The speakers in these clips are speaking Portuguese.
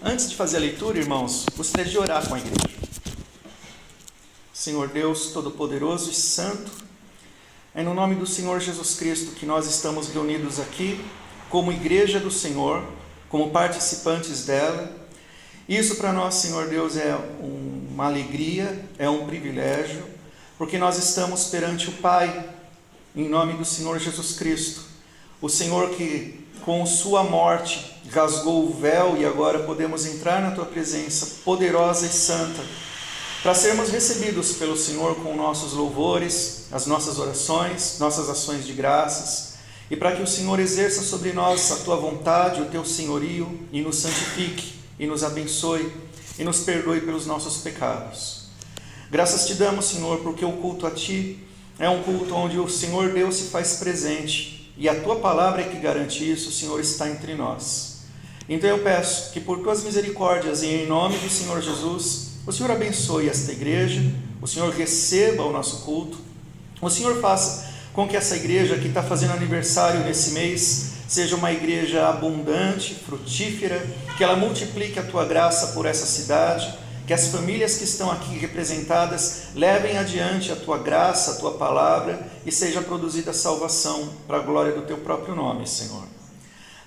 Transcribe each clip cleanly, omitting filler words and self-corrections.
Antes de fazer a leitura, irmãos, gostaria de orar com a igreja. Senhor Deus Todo-Poderoso e Santo, é no nome do Senhor Jesus Cristo que nós estamos reunidos aqui, como igreja do Senhor, como participantes dela. Isso para nós, Senhor Deus, é uma alegria, é um privilégio, porque nós estamos perante o Pai, em nome do Senhor Jesus Cristo. O Senhor que, com sua morte, rasgou o véu e agora podemos entrar na Tua presença poderosa e santa, para sermos recebidos pelo Senhor com nossos louvores, as nossas orações, nossas ações de graças, e para que o Senhor exerça sobre nós a Tua vontade, o Teu senhorio, e nos santifique, e nos abençoe, e nos perdoe pelos nossos pecados. Graças Te damos, Senhor, porque o culto a Ti é um culto onde o Senhor Deus se faz presente, e a Tua palavra é que garante isso. O Senhor está entre nós. Então eu peço que por Tuas misericórdias e em nome do Senhor Jesus, o Senhor abençoe esta igreja, o Senhor receba o nosso culto, o Senhor faça com que essa igreja que está fazendo aniversário nesse mês seja uma igreja abundante, frutífera, que ela multiplique a Tua graça por essa cidade, que as famílias que estão aqui representadas levem adiante a Tua graça, a Tua palavra, e seja produzida salvação para a glória do Teu próprio nome, Senhor.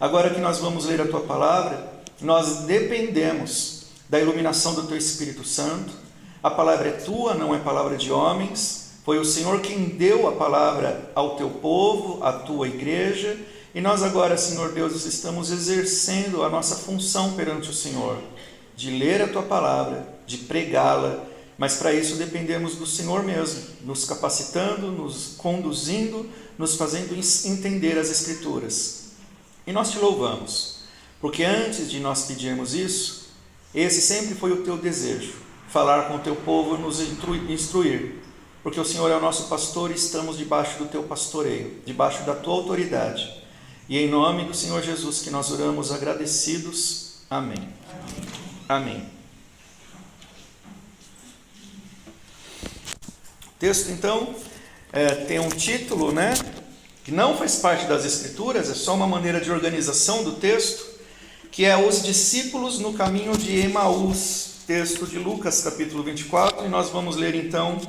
Agora que nós vamos ler a Tua palavra, nós dependemos da iluminação do Teu Espírito Santo. A palavra é Tua, não é palavra de homens. Foi o Senhor quem deu a palavra ao Teu povo, à Tua igreja, e nós agora, Senhor Deus, estamos exercendo a nossa função perante o Senhor, de ler a Tua palavra, de pregá-la, mas para isso dependemos do Senhor mesmo, nos capacitando, nos conduzindo, nos fazendo entender as Escrituras. E nós Te louvamos, porque antes de nós pedirmos isso, esse sempre foi o Teu desejo, falar com o Teu povo e nos instruir, porque o Senhor é o nosso pastor e estamos debaixo do Teu pastoreio, debaixo da Tua autoridade. E em nome do Senhor Jesus que nós oramos agradecidos. Amém. Amém. O texto, então, tem um título, que não faz parte das Escrituras, é só uma maneira de organização do texto, que é Os Discípulos no Caminho de Emaús, texto de Lucas, capítulo 24, e nós vamos ler, então,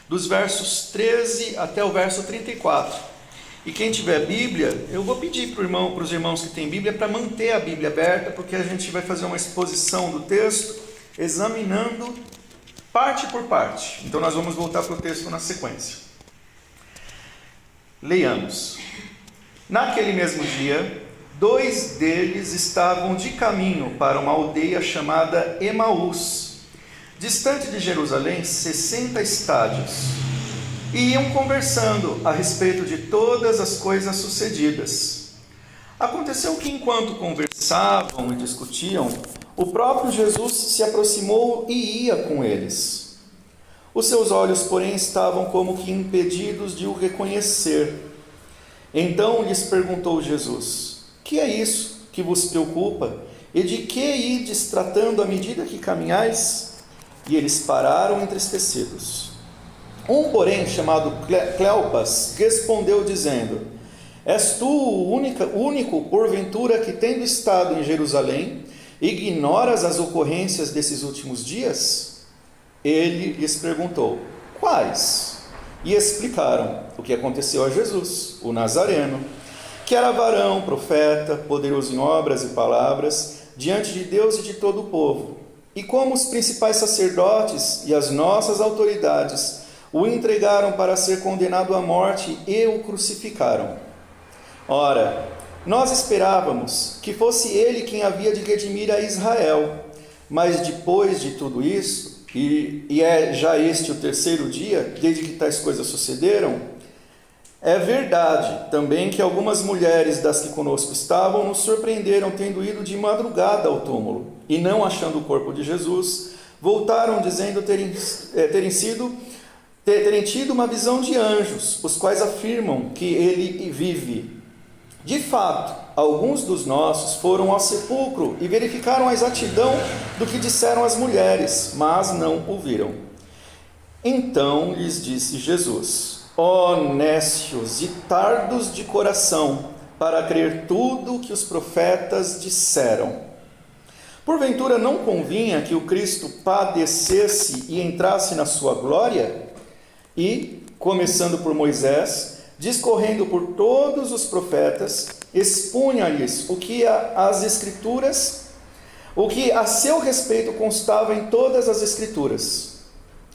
dos versos 13 até o verso 34. E quem tiver Bíblia, eu vou pedir para os irmãos que têm Bíblia para manter a Bíblia aberta, porque a gente vai fazer uma exposição do texto, examinando parte por parte. Então nós vamos voltar para o texto na sequência. Leiamos. Naquele mesmo dia, 2 deles estavam de caminho para uma aldeia chamada Emaús, distante de Jerusalém 60 estádios. E iam conversando a respeito de todas as coisas sucedidas. Aconteceu que enquanto conversavam e discutiam, o próprio Jesus se aproximou e ia com eles. Os seus olhos, porém, estavam como que impedidos de o reconhecer. Então lhes perguntou Jesus: que é isso que vos preocupa? E de que ides tratando à medida que caminhais? E eles pararam entristecidos. Um, porém, chamado Cleopas, respondeu dizendo: és tu o único, porventura, que tendo estado em Jerusalém, ignoras as ocorrências desses últimos dias? Ele lhes perguntou: quais? E explicaram o que aconteceu a Jesus, o Nazareno, que era varão, profeta, poderoso em obras e palavras, diante de Deus e de todo o povo, e como os principais sacerdotes e as nossas autoridades o entregaram para ser condenado à morte e o crucificaram. Ora, nós esperávamos que fosse ele quem havia de redimir a Israel, mas depois de tudo isso, e é já este o 3º dia, desde que tais coisas sucederam, é verdade também que algumas mulheres das que conosco estavam nos surpreenderam tendo ido de madrugada ao túmulo, e não achando o corpo de Jesus, voltaram dizendo terem tido uma visão de anjos, os quais afirmam que ele vive. De fato, alguns dos nossos foram ao sepulcro e verificaram a exatidão do que disseram as mulheres, mas não o viram. Então lhes disse Jesus: ó nécios e tardos de coração, para crer tudo o que os profetas disseram. Porventura não convinha que o Cristo padecesse e entrasse na sua glória? E, começando por Moisés, discorrendo por todos os profetas, expunha-lhes o que as Escrituras, o que a seu respeito constava em todas as Escrituras.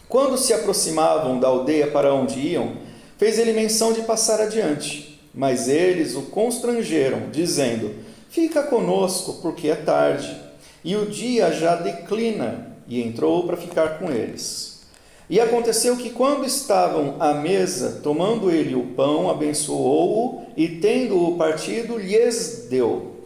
Quando se aproximavam da aldeia para onde iam, fez ele menção de passar adiante, mas eles o constrangeram, dizendo: fica conosco, porque é tarde, e o dia já declina, e entrou para ficar com eles. E aconteceu que, quando estavam à mesa, tomando ele o pão, abençoou-o, e tendo-o partido, lhes deu.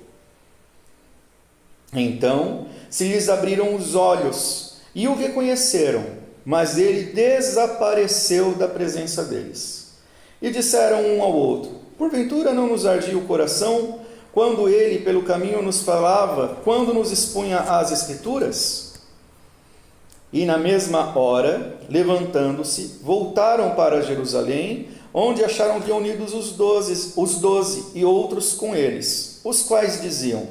Então se lhes abriram os olhos, e o reconheceram, mas ele desapareceu da presença deles. E disseram um ao outro: porventura não nos ardia o coração, quando ele pelo caminho nos falava, quando nos expunha as Escrituras? E na mesma hora, levantando-se, voltaram para Jerusalém, onde acharam reunidos os doze e outros com eles, os quais diziam: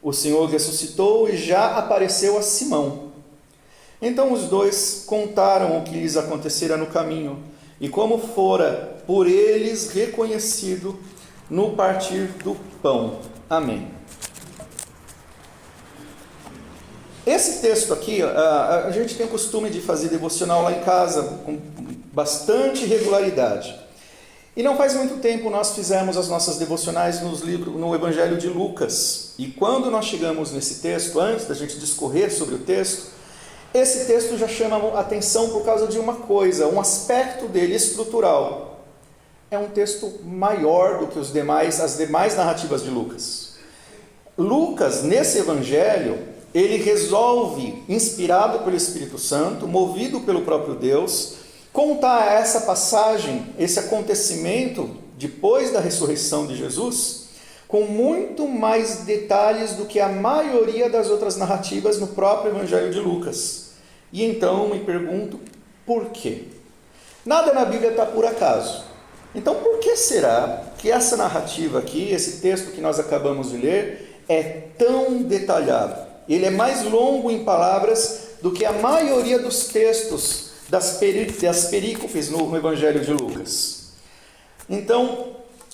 o Senhor ressuscitou e já apareceu a Simão. Então os dois contaram o que lhes acontecera no caminho, e como fora por eles reconhecido no partir do pão. Amém. Esse texto aqui, a gente tem o costume de fazer devocional lá em casa, com bastante regularidade. E não faz muito tempo nós fizemos as nossas devocionais no Evangelho de Lucas. E quando nós chegamos nesse texto, antes da gente discorrer sobre o texto, esse texto já chama a atenção por causa de uma coisa, um aspecto dele estrutural. É um texto maior do que as demais narrativas de Lucas. Lucas, nesse Evangelho, ele resolve, inspirado pelo Espírito Santo, movido pelo próprio Deus, contar essa passagem, esse acontecimento, depois da ressurreição de Jesus, com muito mais detalhes do que a maioria das outras narrativas no próprio Evangelho de Lucas. E então me pergunto, por quê? Nada na Bíblia está por acaso. Então, por que será que essa narrativa aqui, esse texto que nós acabamos de ler, é tão detalhado? Ele é mais longo em palavras do que a maioria dos textos das perícopes no Evangelho de Lucas. Então,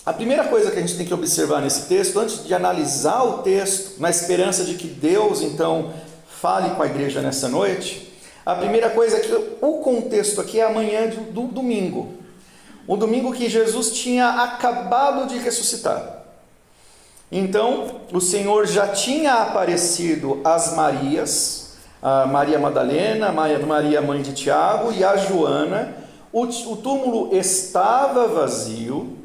a primeira coisa que a gente tem que observar nesse texto, antes de analisar o texto, na esperança de que Deus, então, fale com a igreja nessa noite, a primeira coisa é que o contexto aqui é a manhã do domingo. O domingo que Jesus tinha acabado de ressuscitar. Então, o Senhor já tinha aparecido às Marias, a Maria Madalena, Maria mãe de Tiago e a Joana. O túmulo estava vazio.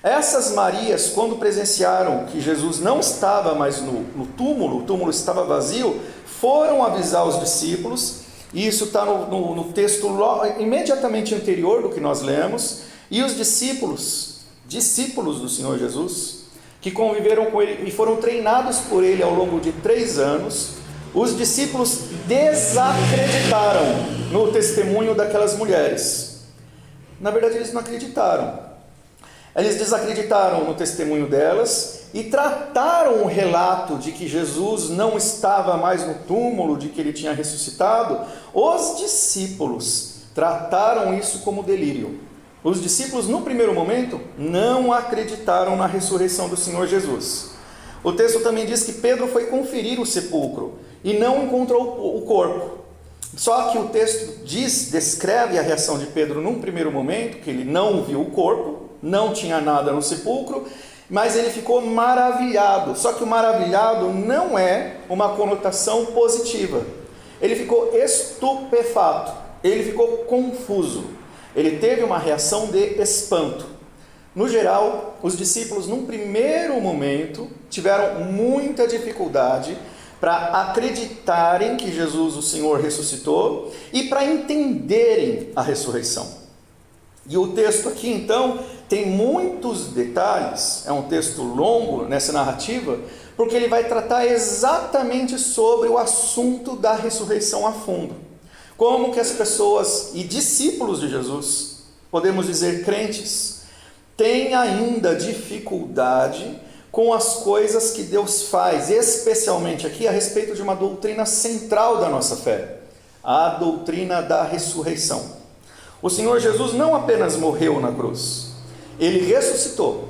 Essas Marias, quando presenciaram que Jesus não estava mais no túmulo, o túmulo estava vazio, foram avisar os discípulos, e isso está no texto imediatamente anterior do que nós lemos, e os discípulos do Senhor Jesus, que conviveram com ele e foram treinados por ele ao longo de 3 anos, os discípulos desacreditaram no testemunho daquelas mulheres. Na verdade, eles não acreditaram. Eles desacreditaram no testemunho delas e trataram o relato de que Jesus não estava mais no túmulo, de que ele tinha ressuscitado. Os discípulos trataram isso como delírio. Os discípulos, no primeiro momento, não acreditaram na ressurreição do Senhor Jesus. O texto também diz que Pedro foi conferir o sepulcro e não encontrou o corpo. Só que o texto descreve a reação de Pedro num primeiro momento, que ele não viu o corpo, não tinha nada no sepulcro, mas ele ficou maravilhado. Só que o maravilhado não é uma conotação positiva. Ele ficou estupefato, ele ficou confuso. Ele teve uma reação de espanto. No geral, os discípulos, num primeiro momento, tiveram muita dificuldade para acreditarem que Jesus, o Senhor, ressuscitou e para entenderem a ressurreição. E o texto aqui, então, tem muitos detalhes, é um texto longo nessa narrativa, porque ele vai tratar exatamente sobre o assunto da ressurreição a fundo. Como que as pessoas e discípulos de Jesus, podemos dizer crentes, têm ainda dificuldade com as coisas que Deus faz, especialmente aqui a respeito de uma doutrina central da nossa fé, a doutrina da ressurreição. O Senhor Jesus não apenas morreu na cruz, Ele ressuscitou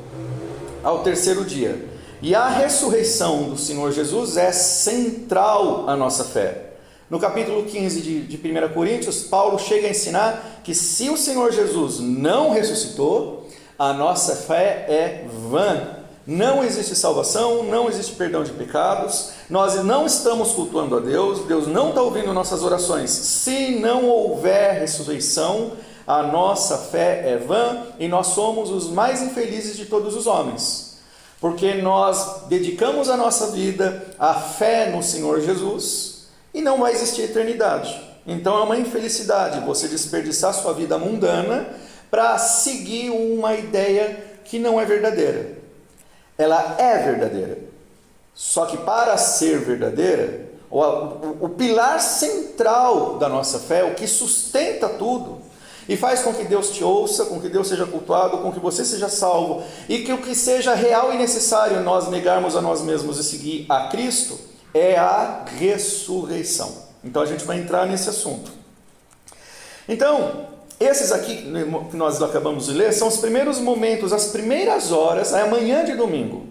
ao terceiro dia. E a ressurreição do Senhor Jesus é central à nossa fé. No capítulo 15 de 1 Coríntios, Paulo chega a ensinar que se o Senhor Jesus não ressuscitou, a nossa fé é vã. Não existe salvação, não existe perdão de pecados, nós não estamos cultuando a Deus, Deus não está ouvindo nossas orações. Se não houver ressurreição, a nossa fé é vã e nós somos os mais infelizes de todos os homens. Porque nós dedicamos a nossa vida à fé no Senhor Jesus e não vai existir eternidade. Então é uma infelicidade você desperdiçar sua vida mundana para seguir uma ideia que não é verdadeira. Ela é verdadeira. Só que para ser verdadeira, o pilar central da nossa fé, o que sustenta tudo, e faz com que Deus te ouça, com que Deus seja cultuado, com que você seja salvo, e que o que seja real e necessário nós negarmos a nós mesmos e seguir a Cristo, é a ressurreição. Então a gente vai entrar nesse assunto. Então, esses aqui que nós acabamos de ler, são os primeiros momentos, as primeiras horas, a manhã de domingo,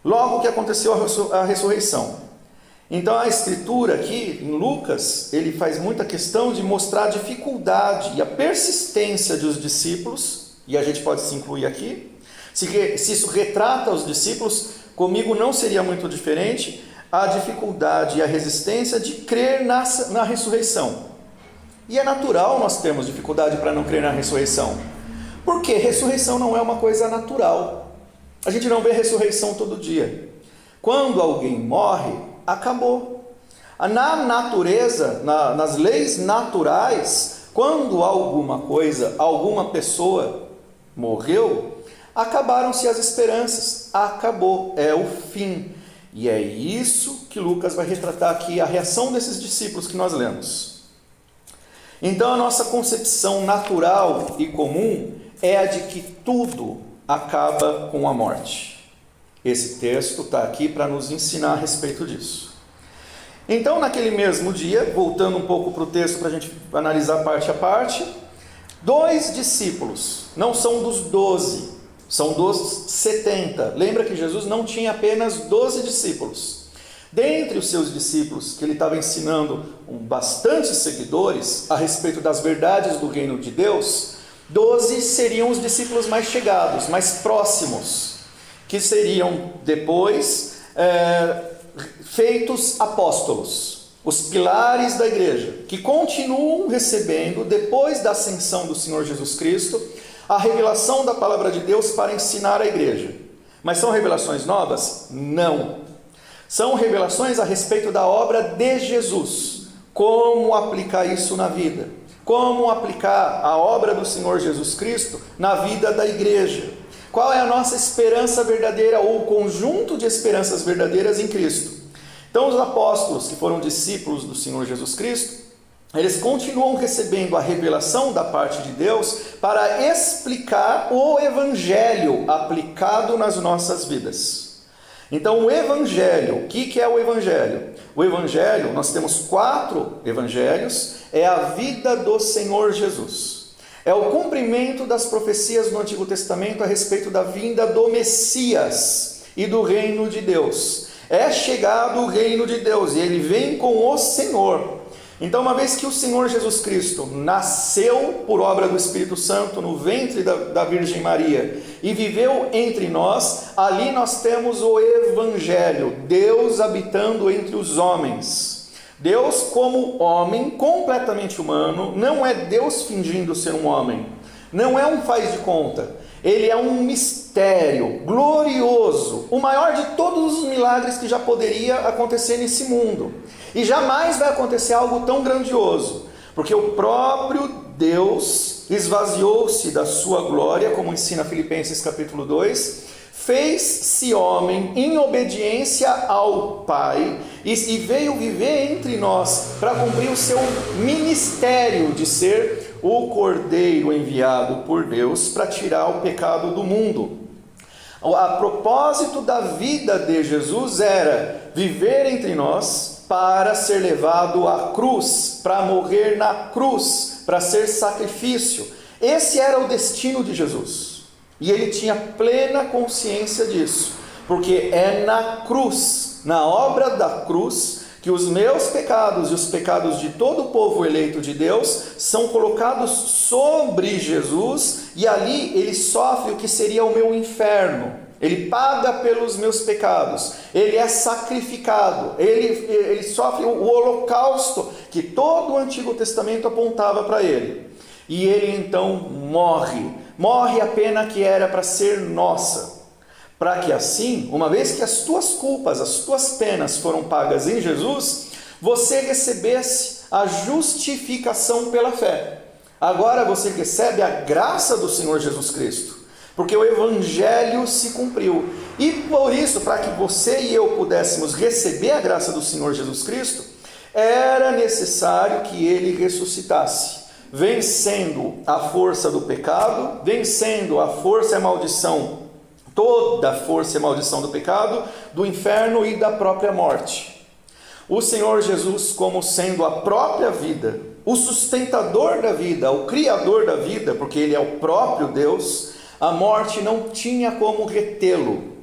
logo que aconteceu a ressurreição. Então a escritura aqui, em Lucas, ele faz muita questão de mostrar a dificuldade e a persistência dos discípulos, e a gente pode se incluir aqui. Se isso retrata os discípulos, comigo não seria muito diferente, a dificuldade e a resistência de crer na ressurreição. E é natural nós termos dificuldade para não crer na ressurreição, porque ressurreição não é uma coisa natural. A gente não vê ressurreição todo dia. Quando alguém morre, acabou. Na natureza, nas leis naturais, quando alguma coisa, alguma pessoa morreu, acabaram-se as esperanças, acabou, é o fim. E é isso que Lucas vai retratar aqui, a reação desses discípulos que nós lemos. Então a nossa concepção natural e comum é a de que tudo acaba com a morte. Esse texto está aqui para nos ensinar a respeito disso. Então, naquele mesmo dia, voltando um pouco para o texto para a gente analisar parte a parte, 2 discípulos, não são dos 12, são dos 70. Lembra que Jesus não tinha apenas 12 discípulos. Dentre os seus discípulos, que ele estava ensinando bastantes seguidores a respeito das verdades do reino de Deus, 12 seriam os discípulos mais chegados, mais próximos, que seriam depois feitos apóstolos, os pilares da igreja, que continuam recebendo, depois da ascensão do Senhor Jesus Cristo, a revelação da palavra de Deus para ensinar a igreja. Mas são revelações novas? Não. São revelações a respeito da obra de Jesus, como aplicar isso na vida, como aplicar a obra do Senhor Jesus Cristo na vida da igreja. Qual é a nossa esperança verdadeira ou o conjunto de esperanças verdadeiras em Cristo? Então os apóstolos que foram discípulos do Senhor Jesus Cristo, eles continuam recebendo a revelação da parte de Deus para explicar o Evangelho aplicado nas nossas vidas. Então o Evangelho, o que é o Evangelho? O Evangelho, nós temos 4 evangelhos, é a vida do Senhor Jesus. É o cumprimento das profecias do Antigo Testamento a respeito da vinda do Messias e do reino de Deus. É chegado o reino de Deus e ele vem com o Senhor. Então, uma vez que o Senhor Jesus Cristo nasceu por obra do Espírito Santo no ventre da Virgem Maria e viveu entre nós, ali nós temos o Evangelho, Deus habitando entre os homens. Deus como homem, completamente humano, não é Deus fingindo ser um homem, não é um faz de conta, ele é um mistério glorioso, o maior de todos os milagres que já poderia acontecer nesse mundo, e jamais vai acontecer algo tão grandioso, porque o próprio Deus esvaziou-se da sua glória, como ensina Filipenses capítulo 2, fez-se homem em obediência ao Pai e veio viver entre nós para cumprir o seu ministério de ser o Cordeiro enviado por Deus para tirar o pecado do mundo. A propósito da vida de Jesus era viver entre nós para ser levado à cruz, para morrer na cruz, para ser sacrifício. Esse era o destino de Jesus. E ele tinha plena consciência disso, porque é na cruz, na obra da cruz, que os meus pecados e os pecados de todo o povo eleito de Deus são colocados sobre Jesus, e ali ele sofre o que seria o meu inferno. Ele paga pelos meus pecados, ele é sacrificado, ele sofre o holocausto que todo o Antigo Testamento apontava para ele. E ele então morre a pena que era para ser nossa, para que assim, uma vez que as tuas culpas, as tuas penas foram pagas em Jesus, você recebesse a justificação pela fé. Agora você recebe a graça do Senhor Jesus Cristo, porque o Evangelho se cumpriu. E por isso, para que você e eu pudéssemos receber a graça do Senhor Jesus Cristo, era necessário que Ele ressuscitasse, vencendo a força do pecado, vencendo a força e a maldição, toda a força e a maldição do pecado, do inferno e da própria morte. O Senhor Jesus, como sendo a própria vida, o sustentador da vida, o criador da vida, porque Ele é o próprio Deus, a morte não tinha como retê-lo.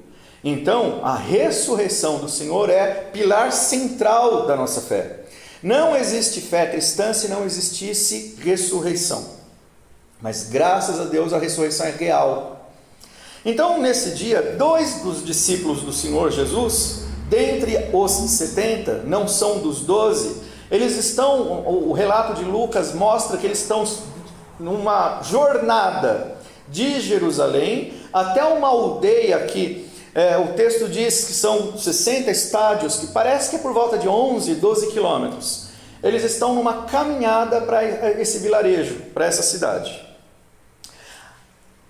Então, a ressurreição do Senhor é pilar central da nossa fé. Não existe fé cristã se não existisse ressurreição. Mas graças a Deus a ressurreição é real. Então, nesse dia, 2 dos discípulos do Senhor Jesus, dentre os 70, não são dos 12, eles estão, o relato de Lucas mostra que eles estão numa jornada de Jerusalém até uma aldeia que o texto diz que são 60 estádios, que parece que é por volta de 11, 12 quilômetros. Eles estão numa caminhada para esse vilarejo, para essa cidade.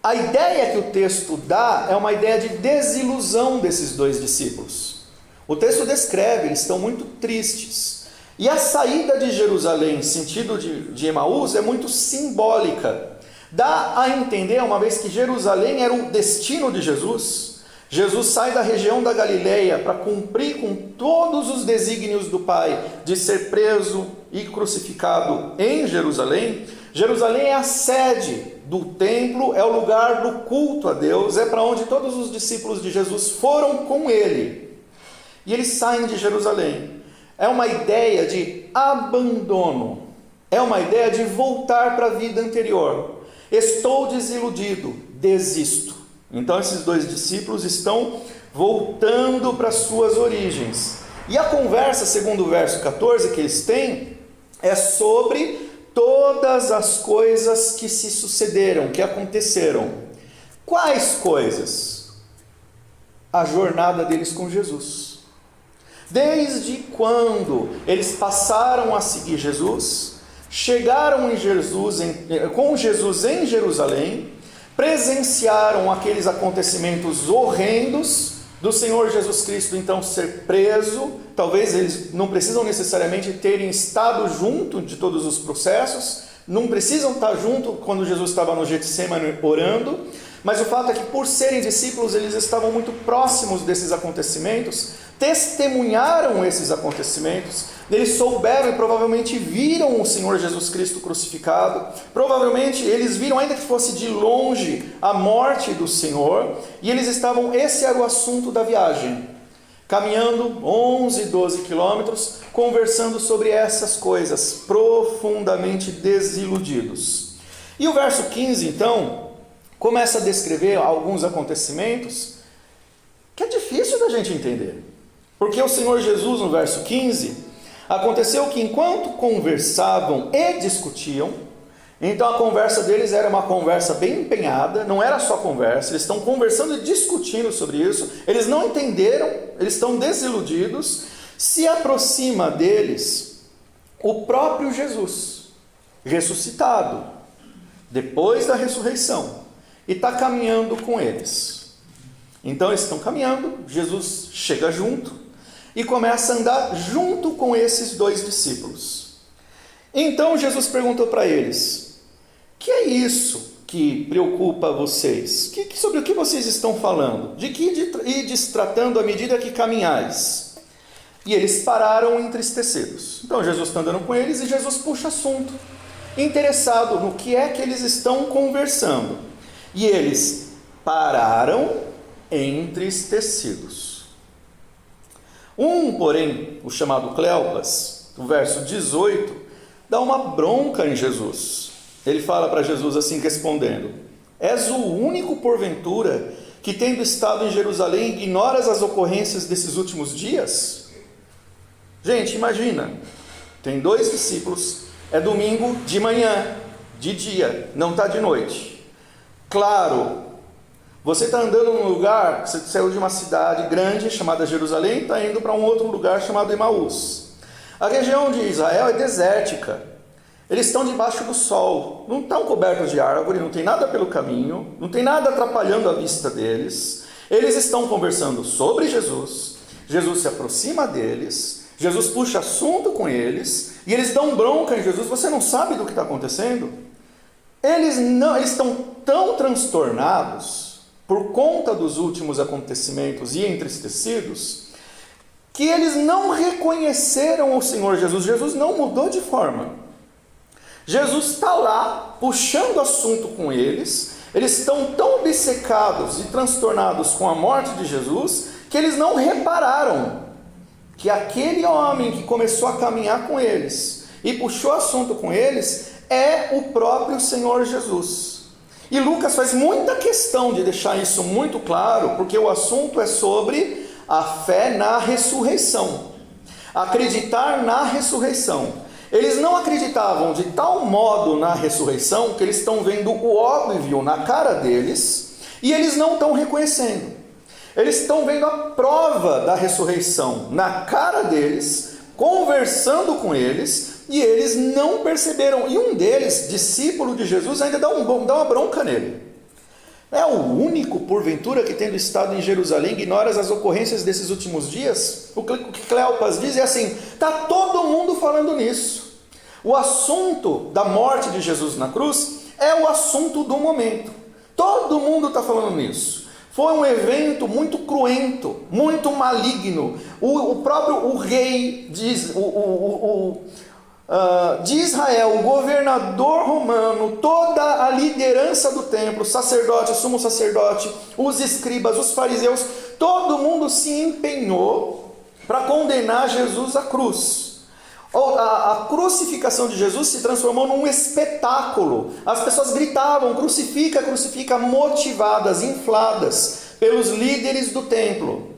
A ideia que o texto dá é uma ideia de desilusão desses 2 discípulos. O texto descreve, eles estão muito tristes. E a saída de Jerusalém, sentido de Emaús, é muito simbólica. Dá a entender, uma vez que Jerusalém era o destino de Jesus, Jesus sai da região da Galileia para cumprir com todos os desígnios do Pai de ser preso e crucificado em Jerusalém. Jerusalém é a sede do templo, é o lugar do culto a Deus, é para onde todos os discípulos de Jesus foram com ele. E eles saem de Jerusalém. É uma ideia de abandono, é uma ideia de voltar para a vida anterior. Estou desiludido, desisto. Então esses 2 discípulos estão voltando para suas origens. E a conversa, segundo o verso 14 que eles têm, é sobre todas as coisas que se sucederam, que aconteceram. Quais coisas? A jornada deles com Jesus. Desde quando eles passaram a seguir Jesus, chegaram com Jesus em Jerusalém, presenciaram aqueles acontecimentos horrendos do Senhor Jesus Cristo então ser preso. Talvez eles não precisam necessariamente terem estado junto de todos os processos, não precisam estar junto quando Jesus estava no Getsemane orando, mas o fato é que por serem discípulos eles estavam muito próximos desses acontecimentos, testemunharam esses acontecimentos, eles souberam e provavelmente viram o Senhor Jesus Cristo crucificado, provavelmente eles viram, ainda que fosse de longe, a morte do Senhor, e eles estavam, esse era o assunto da viagem, caminhando 11, 12 quilômetros, conversando sobre essas coisas, profundamente desiludidos. E o verso 15 então, começa a descrever alguns acontecimentos que é difícil da gente entender. Porque o Senhor Jesus, no verso 15, aconteceu que enquanto conversavam e discutiam, então a conversa deles era uma conversa bem empenhada, não era só conversa, eles estão conversando e discutindo sobre isso, eles não entenderam, eles estão desiludidos, se aproxima deles o próprio Jesus, ressuscitado, depois da ressurreição, e está caminhando com eles. Então eles estão caminhando, Jesus chega junto, e começa a andar junto com esses 2 discípulos. Então Jesus perguntou para eles: que é isso que preocupa vocês? Sobre o que vocês estão falando? De que ides tratando à medida que caminhais? E eles pararam entristecidos. Então Jesus está andando com eles e Jesus puxa assunto, interessado no que é que eles estão conversando. E eles pararam entristecidos. Porém, o chamado Cleopas, no verso 18, dá uma bronca em Jesus. Ele fala para Jesus assim, respondendo: és o único, porventura, que tendo estado em Jerusalém, ignoras as ocorrências desses últimos dias? Gente, imagina, tem 2 discípulos, é domingo de manhã, de dia, não está de noite. Claro, você está andando num lugar, você saiu de uma cidade grande chamada Jerusalém, está indo para um outro lugar chamado Emaús. A região de Israel é desértica. Eles estão debaixo do sol, não estão cobertos de árvore, não tem nada pelo caminho, não tem nada atrapalhando a vista deles. Eles estão conversando sobre Jesus, Jesus se aproxima deles, Jesus puxa assunto com eles, e eles dão bronca em Jesus. Você não sabe do que está acontecendo? Eles estão tão transtornados por conta dos últimos acontecimentos e entristecidos, que eles não reconheceram o Senhor Jesus. Jesus não mudou de forma. Jesus está lá, puxando assunto com eles. Eles estão tão obcecados e transtornados com a morte de Jesus, que eles não repararam que aquele homem que começou a caminhar com eles e puxou assunto com eles é o próprio Senhor Jesus. E Lucas faz muita questão de deixar isso muito claro, porque o assunto é sobre a fé na ressurreição, acreditar na ressurreição. Eles não acreditavam de tal modo na ressurreição que eles estão vendo o óbvio na cara deles e eles não estão reconhecendo. Eles estão vendo a prova da ressurreição na cara deles, conversando com eles, e eles não perceberam. E um deles, discípulo de Jesus, ainda dá uma bronca nele. É o único, porventura, que tendo estado em Jerusalém, ignoras as ocorrências desses últimos dias? O que Cleopas diz é assim: está todo mundo falando nisso. O assunto da morte de Jesus na cruz é o assunto do momento. Todo mundo está falando nisso. Foi um evento muito cruento, muito maligno. O rei de Israel, o governador romano, toda a liderança do templo, sacerdote, sumo sacerdote, os escribas, os fariseus, todo mundo se empenhou para condenar Jesus à cruz. A crucificação de Jesus se transformou num espetáculo. As pessoas gritavam: crucifica, crucifica, motivadas, infladas pelos líderes do templo.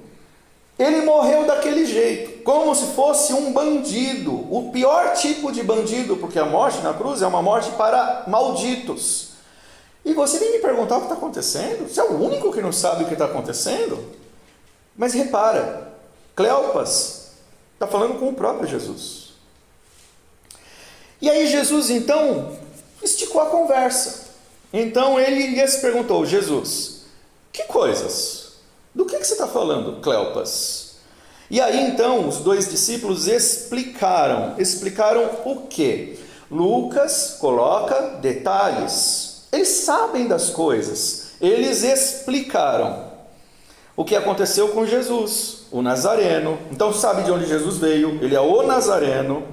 Ele morreu daquele jeito, como se fosse um bandido, o pior tipo de bandido, porque a morte na cruz é uma morte para malditos. E você vem me perguntar o que está acontecendo? Você é o único que não sabe o que está acontecendo? Mas repara, Cleopas está falando com o próprio Jesus. E aí Jesus então esticou a conversa. Então ele lhes perguntou: Jesus, que coisas? Do que você está falando, Cleopas? E aí então os 2 discípulos explicaram o quê? Lucas coloca detalhes. Eles sabem das coisas. Eles explicaram o que aconteceu com Jesus, o Nazareno. Então sabe de onde Jesus veio, ele é o Nazareno.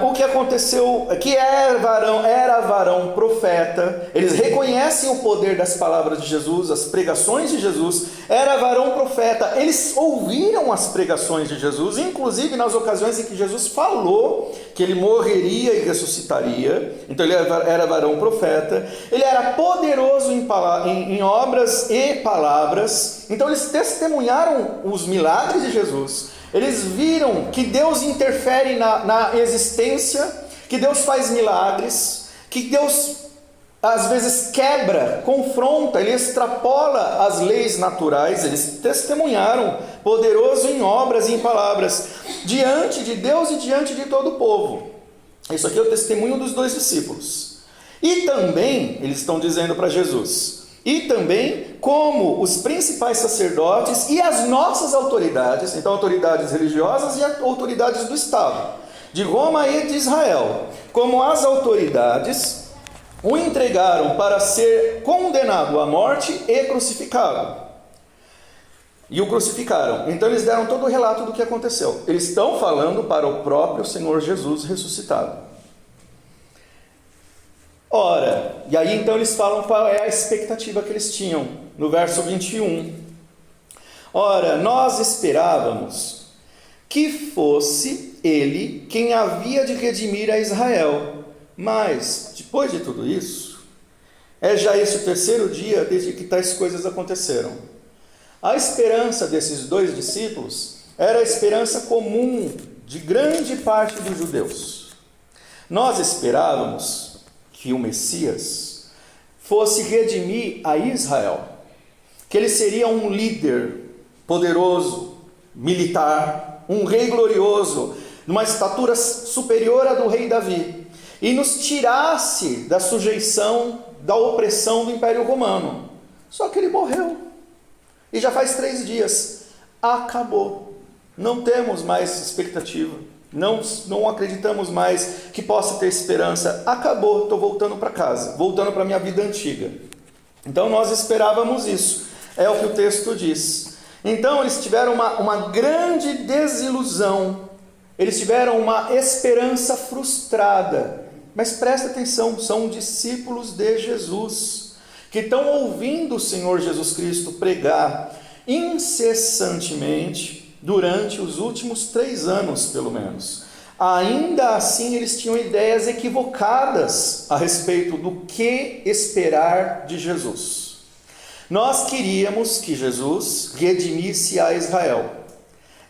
O que aconteceu, que era varão profeta. Eles reconhecem o poder das palavras de Jesus, as pregações de Jesus. Era varão profeta. Eles ouviram as pregações de Jesus, inclusive nas ocasiões em que Jesus falou que ele morreria e ressuscitaria. Então ele era varão profeta. Ele era poderoso em obras e palavras. Então eles testemunharam os milagres de Jesus. Eles viram que Deus interfere na existência, que Deus faz milagres, que Deus às vezes quebra, confronta, ele extrapola as leis naturais. Eles testemunharam, poderoso em obras e em palavras, diante de Deus e diante de todo o povo. Isso aqui é o testemunho dos 2 discípulos. E também, eles estão dizendo para Jesus, e também como os principais sacerdotes e as nossas autoridades, então autoridades religiosas e autoridades do Estado, de Roma e de Israel, como as autoridades o entregaram para ser condenado à morte e crucificado. E o crucificaram. Então eles deram todo o relato do que aconteceu. Eles estão falando para o próprio Senhor Jesus ressuscitado. Ora, e aí então eles falam qual é a expectativa que eles tinham, no verso 21. Ora, nós esperávamos que fosse ele quem havia de redimir a Israel. Mas, depois de tudo isso, é já esse o terceiro dia desde que tais coisas aconteceram. A esperança desses dois discípulos era a esperança comum de grande parte dos judeus. Nós esperávamos que o Messias fosse redimir a Israel, que ele seria um líder poderoso, militar, um rei glorioso, numa estatura superior à do rei Davi, e nos tirasse da sujeição, da opressão do Império Romano. Só que ele morreu, e já faz 3 dias, acabou, não temos mais expectativa, não acreditamos mais que possa ter esperança, acabou, estou voltando para casa, voltando para a minha vida antiga. Então nós esperávamos isso, é o que o texto diz. Então eles tiveram uma grande desilusão, eles tiveram uma esperança frustrada. Mas presta atenção, são discípulos de Jesus, que estão ouvindo o Senhor Jesus Cristo pregar incessantemente durante os últimos 3 anos, pelo menos. Ainda assim, eles tinham ideias equivocadas a respeito do que esperar de Jesus. Nós queríamos que Jesus redimisse a Israel.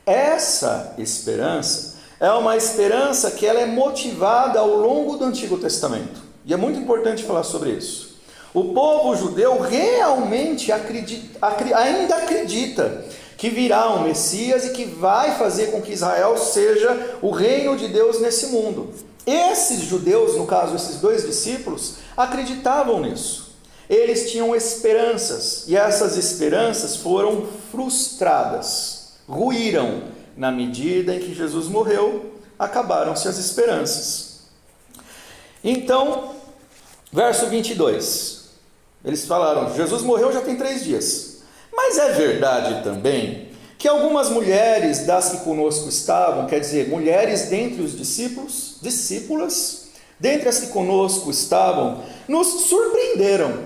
Essa esperança é uma esperança que ela é motivada ao longo do Antigo Testamento. E é muito importante falar sobre isso. O povo judeu realmente ainda acredita que virá um Messias e que vai fazer com que Israel seja o reino de Deus nesse mundo. Esses judeus, no caso esses 2 discípulos, acreditavam nisso. Eles tinham esperanças, e essas esperanças foram frustradas, ruíram. Na medida em que Jesus morreu, acabaram-se as esperanças. Então, verso 22, eles falaram, Jesus morreu já tem 3 dias. Mas é verdade também que algumas mulheres das que conosco estavam, quer dizer, mulheres dentre os discípulas, dentre as que conosco estavam, nos surpreenderam.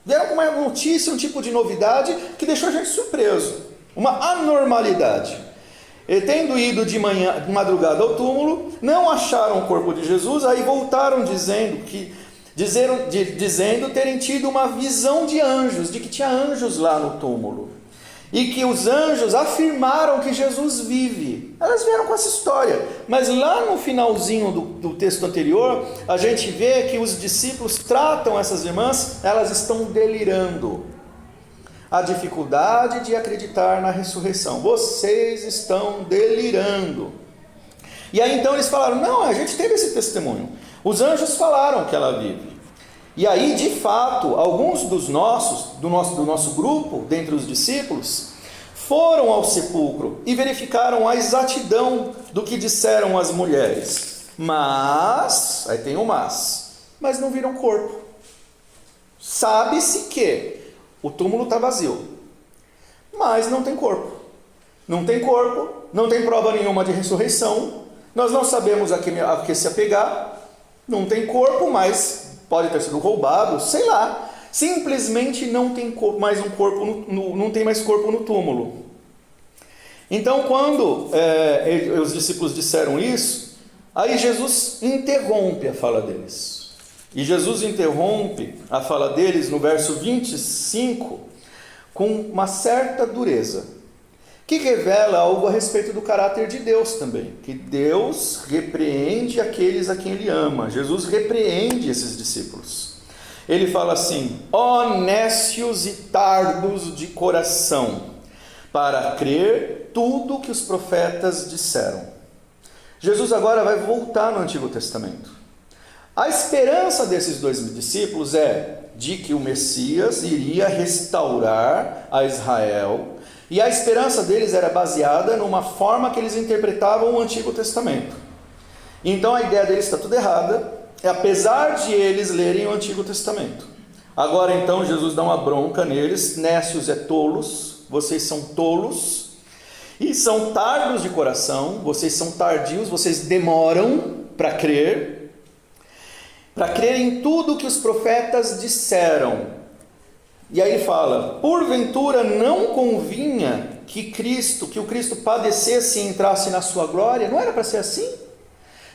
Vieram com uma notícia, um tipo de novidade que deixou a gente surpreso, uma anormalidade. E tendo ido de madrugada ao túmulo, não acharam o corpo de Jesus, aí voltaram dizendo terem tido uma visão de anjos, de que tinha anjos lá no túmulo, e que os anjos afirmaram que Jesus vive. Elas vieram com essa história, mas lá no finalzinho do texto anterior, a gente vê que os discípulos tratam essas irmãs, elas estão delirando. A dificuldade de acreditar na ressurreição. Vocês estão delirando. E aí então eles falaram, não, a gente teve esse testemunho. Os anjos falaram que ela vive. E aí, de fato, alguns do nosso grupo, dentre os discípulos, foram ao sepulcro e verificaram a exatidão do que disseram as mulheres. Mas, aí tem um mas não viram corpo. Sabe-se que o túmulo está vazio, mas não tem corpo. Não tem corpo, não tem prova nenhuma de ressurreição, nós não sabemos a que se apegar, não tem corpo, mas pode ter sido roubado, sei lá. Simplesmente não tem mais um corpo, não tem mais corpo no túmulo. Então, quando os discípulos disseram isso, aí Jesus interrompe a fala deles. E Jesus interrompe a fala deles no verso 25 com uma certa dureza, que revela algo a respeito do caráter de Deus também, que Deus repreende aqueles a quem Ele ama. Jesus repreende esses discípulos. Ele fala assim, ó nécios e tardos de coração, para crer tudo que os profetas disseram. Jesus agora vai voltar no Antigo Testamento. A esperança desses 2 discípulos é de que o Messias iria restaurar a Israel, e a esperança deles era baseada numa forma que eles interpretavam o Antigo Testamento. Então a ideia deles está tudo errada, apesar de eles lerem o Antigo Testamento. Agora então Jesus dá uma bronca neles: nécios é tolos, vocês são tolos, e são tardos de coração, vocês são tardios, vocês demoram para crer em tudo que os profetas disseram. E aí ele fala: porventura não convinha que o Cristo padecesse e entrasse na sua glória? Não era para ser assim?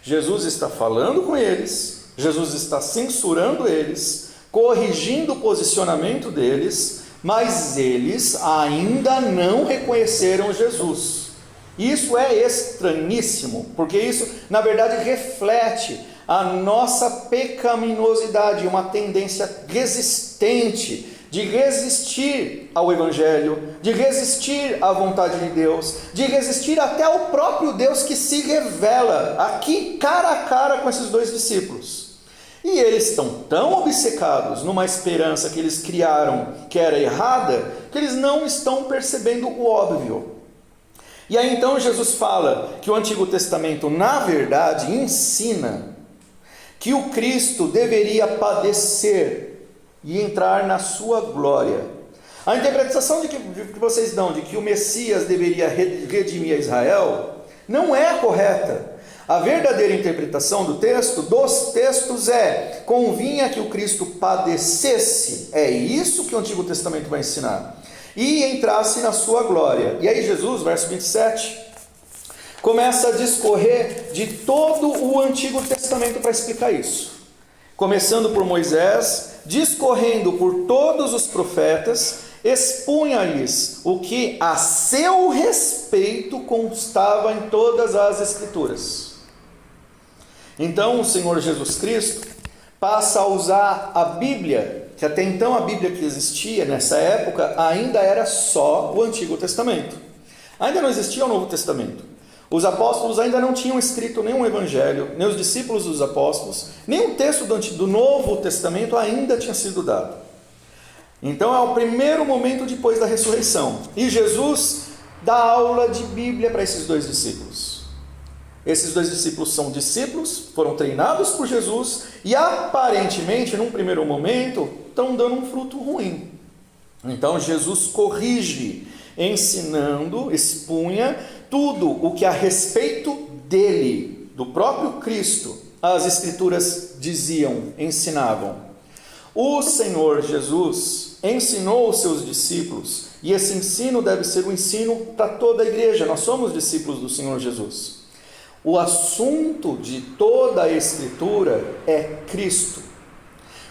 Jesus está falando com eles, Jesus está censurando eles, corrigindo o posicionamento deles, mas eles ainda não reconheceram Jesus. Isso é estranhíssimo, porque isso na verdade reflete a nossa pecaminosidade, uma tendência resistente de resistir ao Evangelho, de resistir à vontade de Deus, de resistir até ao próprio Deus que se revela aqui cara a cara com esses dois discípulos. E eles estão tão obcecados numa esperança que eles criaram que era errada, que eles não estão percebendo o óbvio. E aí então Jesus fala que o Antigo Testamento na verdade ensina que o Cristo deveria padecer e entrar na sua glória. A interpretação que vocês dão de que o Messias deveria redimir a Israel não é a correta. A verdadeira interpretação dos textos é: convinha que o Cristo padecesse, é isso que o Antigo Testamento vai ensinar, e entrasse na sua glória. E aí Jesus, verso 27, começa a discorrer de todo o Antigo Testamento para explicar isso. Começando por Moisés, discorrendo por todos os profetas, expunha-lhes o que a seu respeito constava em todas as Escrituras. Então o Senhor Jesus Cristo passa a usar a Bíblia, que até então a Bíblia que existia nessa época ainda era só o Antigo Testamento. Ainda não existia o Novo Testamento. Os apóstolos ainda não tinham escrito nenhum evangelho, nem os discípulos dos apóstolos, nem o texto do Novo Testamento ainda tinha sido dado. Então é o primeiro momento depois da ressurreição. E Jesus dá aula de Bíblia para esses dois discípulos. Esses dois discípulos são discípulos, foram treinados por Jesus e aparentemente, num primeiro momento, estão dando um fruto ruim. Então Jesus corrige, ensinando, expunha tudo o que a respeito dele, do próprio Cristo, as Escrituras diziam, ensinavam. O Senhor Jesus ensinou os seus discípulos, e esse ensino deve ser um ensino para toda a igreja. Nós somos discípulos do Senhor Jesus. O assunto de toda a Escritura é Cristo.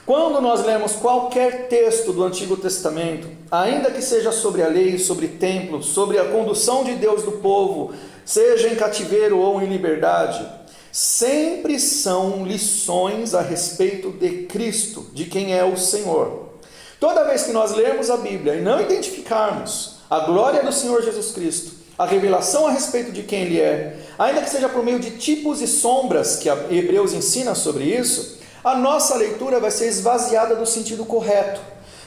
Quando nós lemos qualquer texto do Antigo Testamento, ainda que seja sobre a lei, sobre templo, sobre a condução de Deus do povo, seja em cativeiro ou em liberdade, sempre são lições a respeito de Cristo, de quem é o Senhor. Toda vez que nós lermos a Bíblia e não identificarmos a glória do Senhor Jesus Cristo, a revelação a respeito de quem Ele é, ainda que seja por meio de tipos e sombras que Hebreus ensina sobre isso, a nossa leitura vai ser esvaziada do sentido correto.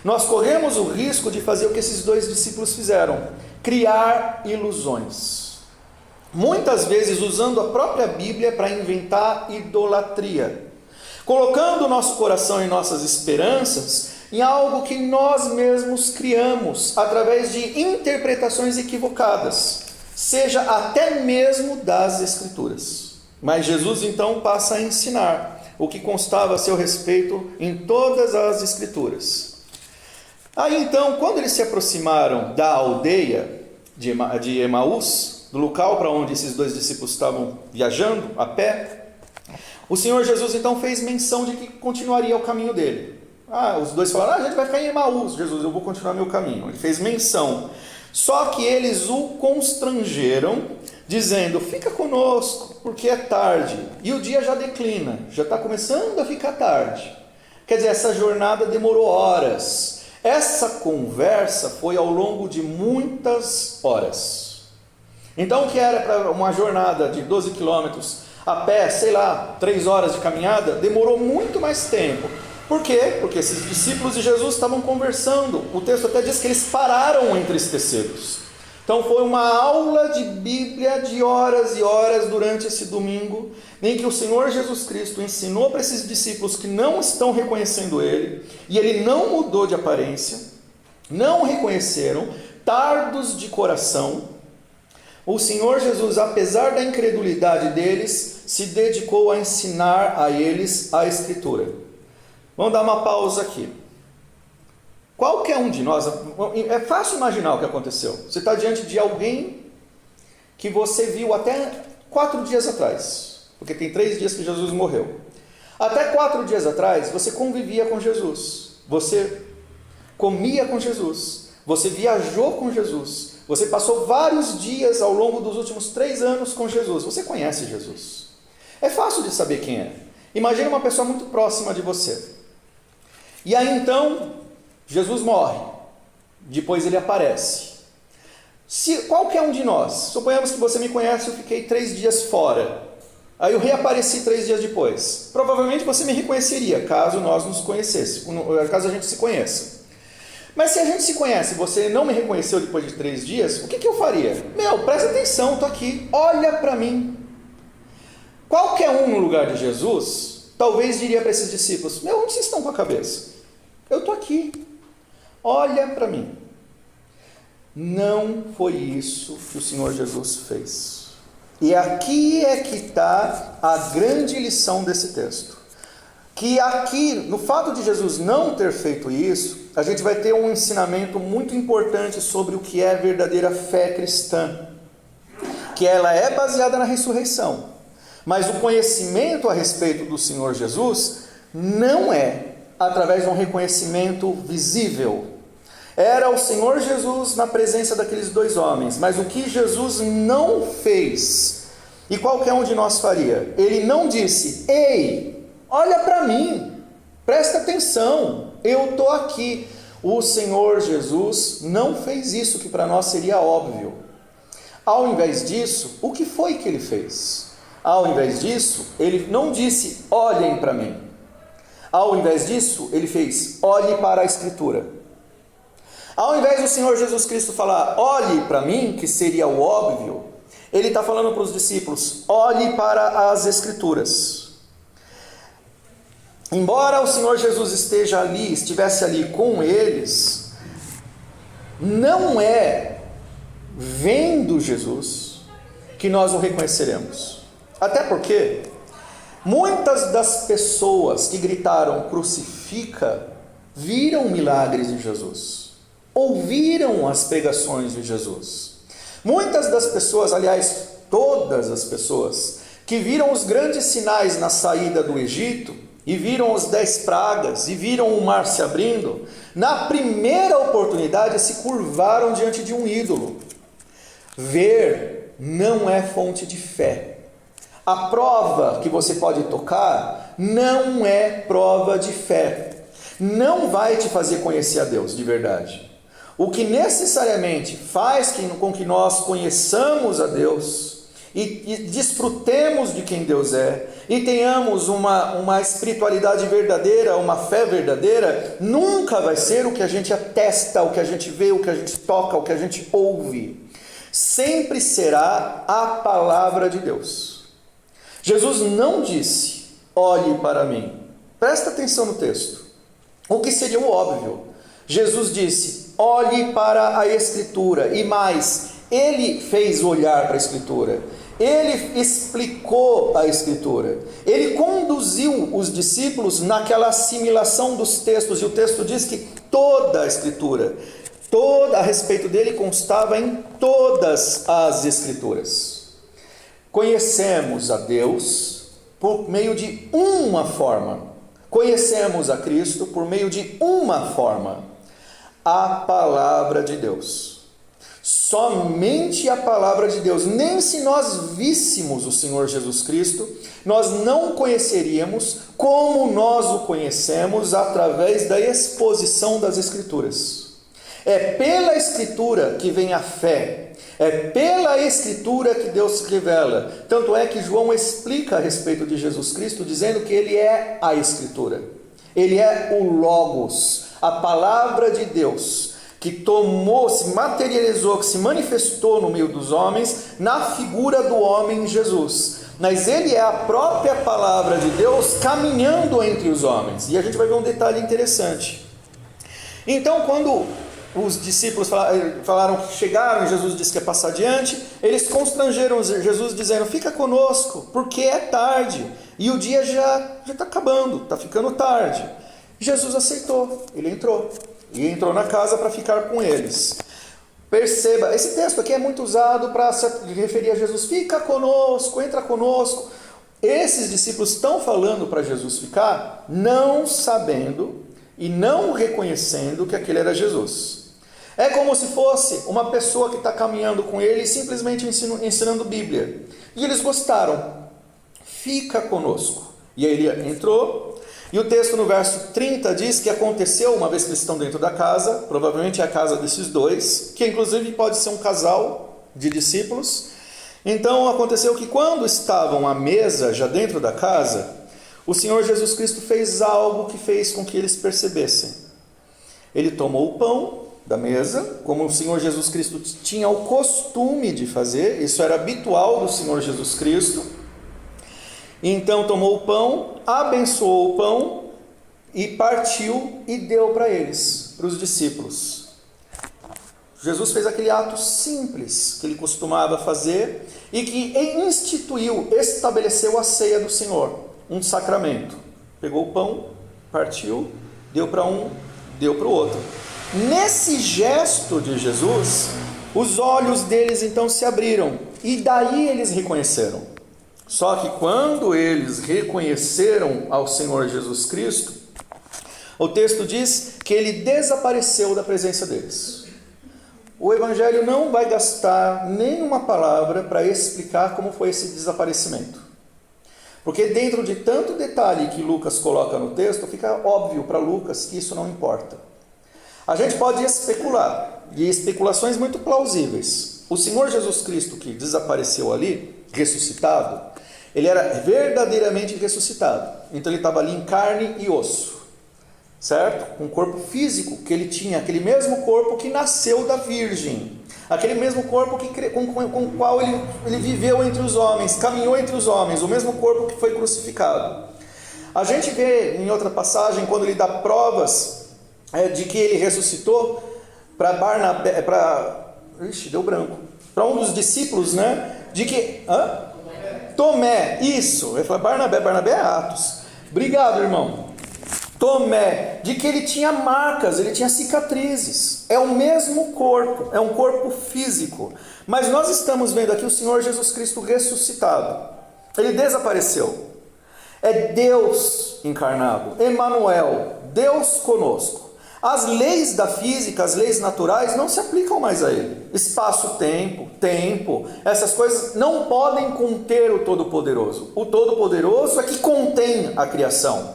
Nós corremos o risco de fazer o que esses dois discípulos fizeram: criar ilusões. Muitas vezes usando a própria Bíblia para inventar idolatria, colocando o nosso coração e nossas esperanças em algo que nós mesmos criamos, através de interpretações equivocadas, seja até mesmo das Escrituras. Mas Jesus então passa a ensinar o que constava a seu respeito em todas as Escrituras. Aí então, quando eles se aproximaram da aldeia de Emaús, do local para onde esses dois discípulos estavam viajando a pé, o Senhor Jesus então fez menção de que continuaria o caminho dele. Os dois falaram: a gente vai ficar em Emaús, Jesus, eu vou continuar meu caminho. Ele fez menção. Só que eles o constrangeram, dizendo: fica conosco, porque é tarde, e o dia já declina, já está começando a ficar tarde. Quer dizer, essa jornada demorou horas. Essa conversa foi ao longo de muitas horas. Então, o que era para uma jornada de 12 quilômetros a pé, 3 horas de caminhada, demorou muito mais tempo. Por quê? Porque esses discípulos de Jesus estavam conversando. O texto até diz que eles pararam entre esteceros. Então foi uma aula de Bíblia de horas e horas durante esse domingo, em que o Senhor Jesus Cristo ensinou para esses discípulos que não estão reconhecendo Ele, e Ele não mudou de aparência, não o reconheceram, tardos de coração. O Senhor Jesus, apesar da incredulidade deles, se dedicou a ensinar a eles a Escritura. Vamos dar uma pausa aqui. Qualquer um de nós, é fácil imaginar o que aconteceu. Você está diante de alguém que você viu até 4 dias atrás, porque tem 3 dias que Jesus morreu. Até 4 dias atrás, você convivia com Jesus, você comia com Jesus, você viajou com Jesus, você passou vários dias ao longo dos últimos 3 anos com Jesus, você conhece Jesus. É fácil de saber quem é. Imagine uma pessoa muito próxima de você. E aí então, Jesus morre, depois ele aparece. Se qualquer um de nós, suponhamos que você me conhece, eu fiquei 3 dias fora, aí eu reapareci 3 dias depois, provavelmente você me reconheceria, caso nós nos conhecêssemos, caso a gente se conheça. Mas se a gente se conhece e você não me reconheceu depois de 3 dias, o que eu faria? Presta atenção, estou aqui, olha para mim. Qualquer um no lugar de Jesus, talvez diria para esses discípulos, onde vocês estão com a cabeça? Eu estou aqui. Olha para mim. Não foi isso que o Senhor Jesus fez. E aqui é que está a grande lição desse texto. Que aqui, no fato de Jesus não ter feito isso, a gente vai ter um ensinamento muito importante sobre o que é a verdadeira fé cristã. Que ela é baseada na ressurreição. Mas o conhecimento a respeito do Senhor Jesus não é através de um reconhecimento visível. Era o Senhor Jesus na presença daqueles 2 homens, mas o que Jesus não fez, e qualquer um de nós faria, ele não disse, ei, olha para mim, presta atenção, eu estou aqui. O Senhor Jesus não fez isso, que para nós seria óbvio. Ao invés disso, o que foi que ele fez? Ao invés disso, ele não disse, olhem para mim. Ao invés disso, ele fez, olhe para a Escritura. Ao invés do Senhor Jesus Cristo falar, olhe para mim, que seria o óbvio, ele está falando para os discípulos, olhe para as Escrituras. Embora o Senhor Jesus estivesse ali com eles, não é vendo Jesus que nós o reconheceremos. Até porque muitas das pessoas que gritaram crucifica, viram milagres de Jesus, ouviram as pregações de Jesus. Muitas das pessoas, aliás, todas as pessoas, que viram os grandes sinais na saída do Egito, e viram as 10 pragas, e viram o mar se abrindo, na primeira oportunidade se curvaram diante de um ídolo. Ver não é fonte de fé. A prova que você pode tocar não é prova de fé. Não vai te fazer conhecer a Deus de verdade. O que necessariamente faz com que nós conheçamos a Deus e desfrutemos de quem Deus é e tenhamos uma espiritualidade verdadeira, uma fé verdadeira, nunca vai ser o que a gente atesta, o que a gente vê, o que a gente toca, o que a gente ouve. Sempre será a palavra de Deus. Jesus não disse, olhe para mim. Presta atenção no texto. O que seria o óbvio? Jesus disse, olhe para a Escritura. E mais, ele fez olhar para a Escritura. Ele explicou a Escritura. Ele conduziu os discípulos naquela assimilação dos textos. E o texto diz que toda a Escritura, toda a respeito dele constava em todas as Escrituras. Conhecemos a Deus por meio de uma forma. Conhecemos a Cristo por meio de uma forma. A palavra de Deus. Somente a palavra de Deus. Nem se nós víssemos o Senhor Jesus Cristo, nós não conheceríamos como nós o conhecemos através da exposição das Escrituras. É pela Escritura que vem a fé. É pela Escritura que Deus se revela. Tanto é que João explica a respeito de Jesus Cristo, dizendo que ele é a Escritura. Ele é o Logos, a palavra de Deus, que tomou, se materializou, que se manifestou no meio dos homens, na figura do homem Jesus. Mas ele é a própria palavra de Deus caminhando entre os homens. E a gente vai ver um detalhe interessante. Então, quando os discípulos falaram que chegaram e Jesus disse que ia passar adiante, eles constrangeram Jesus dizendo: fica conosco, porque é tarde e o dia já está acabando, está ficando tarde. Jesus aceitou, ele entrou e entrou na casa para ficar com eles. Perceba, esse texto aqui é muito usado para se referir a Jesus: fica conosco, entra conosco. Esses discípulos estão falando para Jesus ficar, não sabendo e não reconhecendo que aquele era Jesus. É como se fosse uma pessoa que está caminhando com ele e simplesmente ensinando Bíblia. E eles gostaram. Fica conosco. E aí ele entrou. E o texto no verso 30 diz que aconteceu, uma vez que eles estão dentro da casa, provavelmente é a casa desses dois, que inclusive pode ser um casal de discípulos. Então aconteceu que quando estavam à mesa, já dentro da casa, o Senhor Jesus Cristo fez algo que fez com que eles percebessem. Ele tomou o pão da mesa, como o Senhor Jesus Cristo tinha o costume de fazer, isso era habitual do Senhor Jesus Cristo. Então tomou o pão, abençoou o pão e partiu e deu para eles, para os discípulos. Jesus fez aquele ato simples que ele costumava fazer e que instituiu, estabeleceu a ceia do Senhor, um sacramento. Pegou o pão, partiu, deu para um, deu para o outro. Nesse gesto de Jesus, os olhos deles então se abriram e daí eles reconheceram. Só que quando eles reconheceram ao Senhor Jesus Cristo, o texto diz que ele desapareceu da presença deles. O Evangelho não vai gastar nenhuma palavra para explicar como foi esse desaparecimento. Porque dentro de tanto detalhe que Lucas coloca no texto, fica óbvio para Lucas que isso não importa. A gente pode especular, e especulações muito plausíveis. O Senhor Jesus Cristo que desapareceu ali, ressuscitado, ele era verdadeiramente ressuscitado. Então ele estava ali em carne e osso, certo? Um corpo físico que ele tinha, aquele mesmo corpo que nasceu da Virgem, aquele mesmo corpo com o qual ele viveu entre os homens, caminhou entre os homens, o mesmo corpo que foi crucificado. A gente vê em outra passagem, quando ele dá provas de que ele ressuscitou para Barnabé, deu branco, para um dos discípulos, né? De que Tomé, isso, ele fala Barnabé é Atos. Obrigado, irmão. Tomé, de que ele tinha marcas, ele tinha cicatrizes. É o mesmo corpo, é um corpo físico. Mas nós estamos vendo aqui o Senhor Jesus Cristo ressuscitado. Ele desapareceu. É Deus encarnado, Emanuel, Deus conosco. As leis da física, as leis naturais não se aplicam mais a ele. Espaço-tempo, tempo, essas coisas não podem conter o Todo-Poderoso. O Todo-Poderoso é que contém a criação.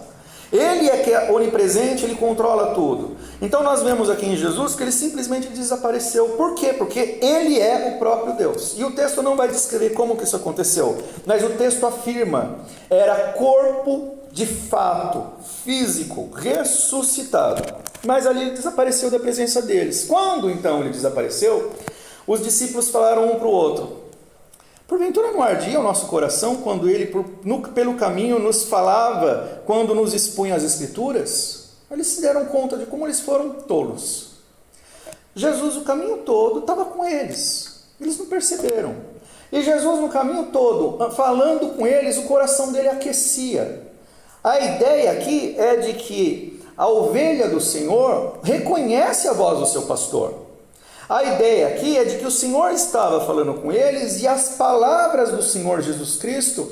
Ele é que é onipresente, ele controla tudo. Então nós vemos aqui em Jesus que ele simplesmente desapareceu. Por quê? Porque ele é o próprio Deus. E o texto não vai descrever como que isso aconteceu, mas o texto afirma, era corpo de fato, físico, ressuscitado. Mas ali ele desapareceu da presença deles. Quando então ele desapareceu, os discípulos falaram um para o outro: porventura não ardia o nosso coração quando ele pelo caminho nos falava, quando nos expunha as Escrituras? Eles se deram conta de como eles foram tolos. Jesus o caminho todo estava com eles. Eles não perceberam. E Jesus no caminho todo, falando com eles, o coração dele aquecia. A ideia aqui é de que a ovelha do Senhor reconhece a voz do seu pastor. A ideia aqui é de que o Senhor estava falando com eles e as palavras do Senhor Jesus Cristo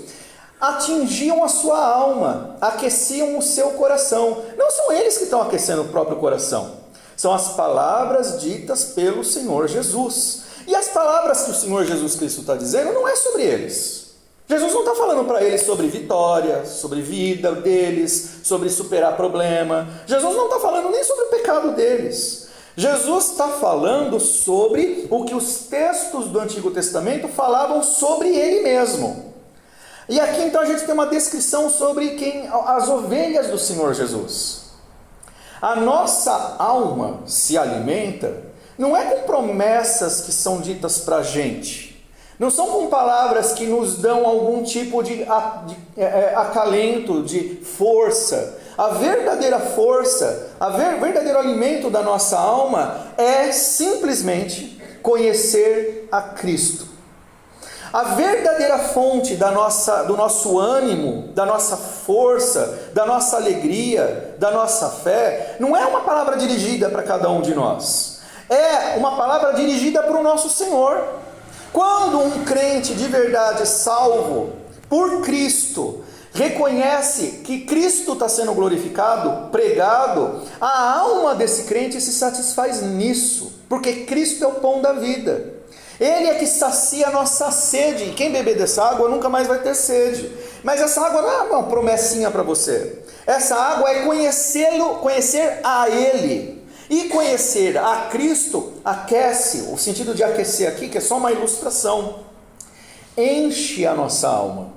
atingiam a sua alma, aqueciam o seu coração. Não são eles que estão aquecendo o próprio coração, são as palavras ditas pelo Senhor Jesus. E as palavras que o Senhor Jesus Cristo está dizendo não é sobre eles. Jesus não está falando para eles sobre vitória, sobre vida deles, sobre superar problema. Jesus não está falando nem sobre o pecado deles. Jesus está falando sobre o que os textos do Antigo Testamento falavam sobre ele mesmo. E aqui então a gente tem uma descrição sobre as ovelhas do Senhor Jesus. A nossa alma se alimenta, não é com promessas que são ditas para a gente, não são com palavras que nos dão algum tipo de acalento, de força. A verdadeira força, verdadeiro alimento da nossa alma é simplesmente conhecer a Cristo. A verdadeira fonte do nosso ânimo, da nossa força, da nossa alegria, da nossa fé, não é uma palavra dirigida para cada um de nós. É uma palavra dirigida para o nosso Senhor. Quando um crente de verdade salvo por Cristo reconhece que Cristo está sendo glorificado, pregado, a alma desse crente se satisfaz nisso, porque Cristo é o pão da vida. Ele é que sacia a nossa sede. E quem beber dessa água nunca mais vai ter sede. Mas essa água não é uma promessinha para você. Essa água é conhecer a Ele. E conhecer a Cristo aquece. O sentido de aquecer aqui, que é só uma ilustração, enche a nossa alma.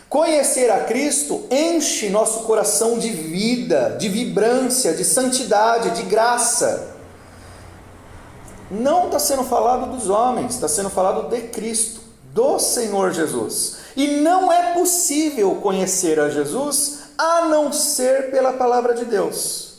Conhecer a Cristo enche nosso coração de vida, de vibrância, de santidade, de graça. Não está sendo falado dos homens, está sendo falado de Cristo, do Senhor Jesus. E não é possível conhecer a Jesus a não ser pela palavra de Deus.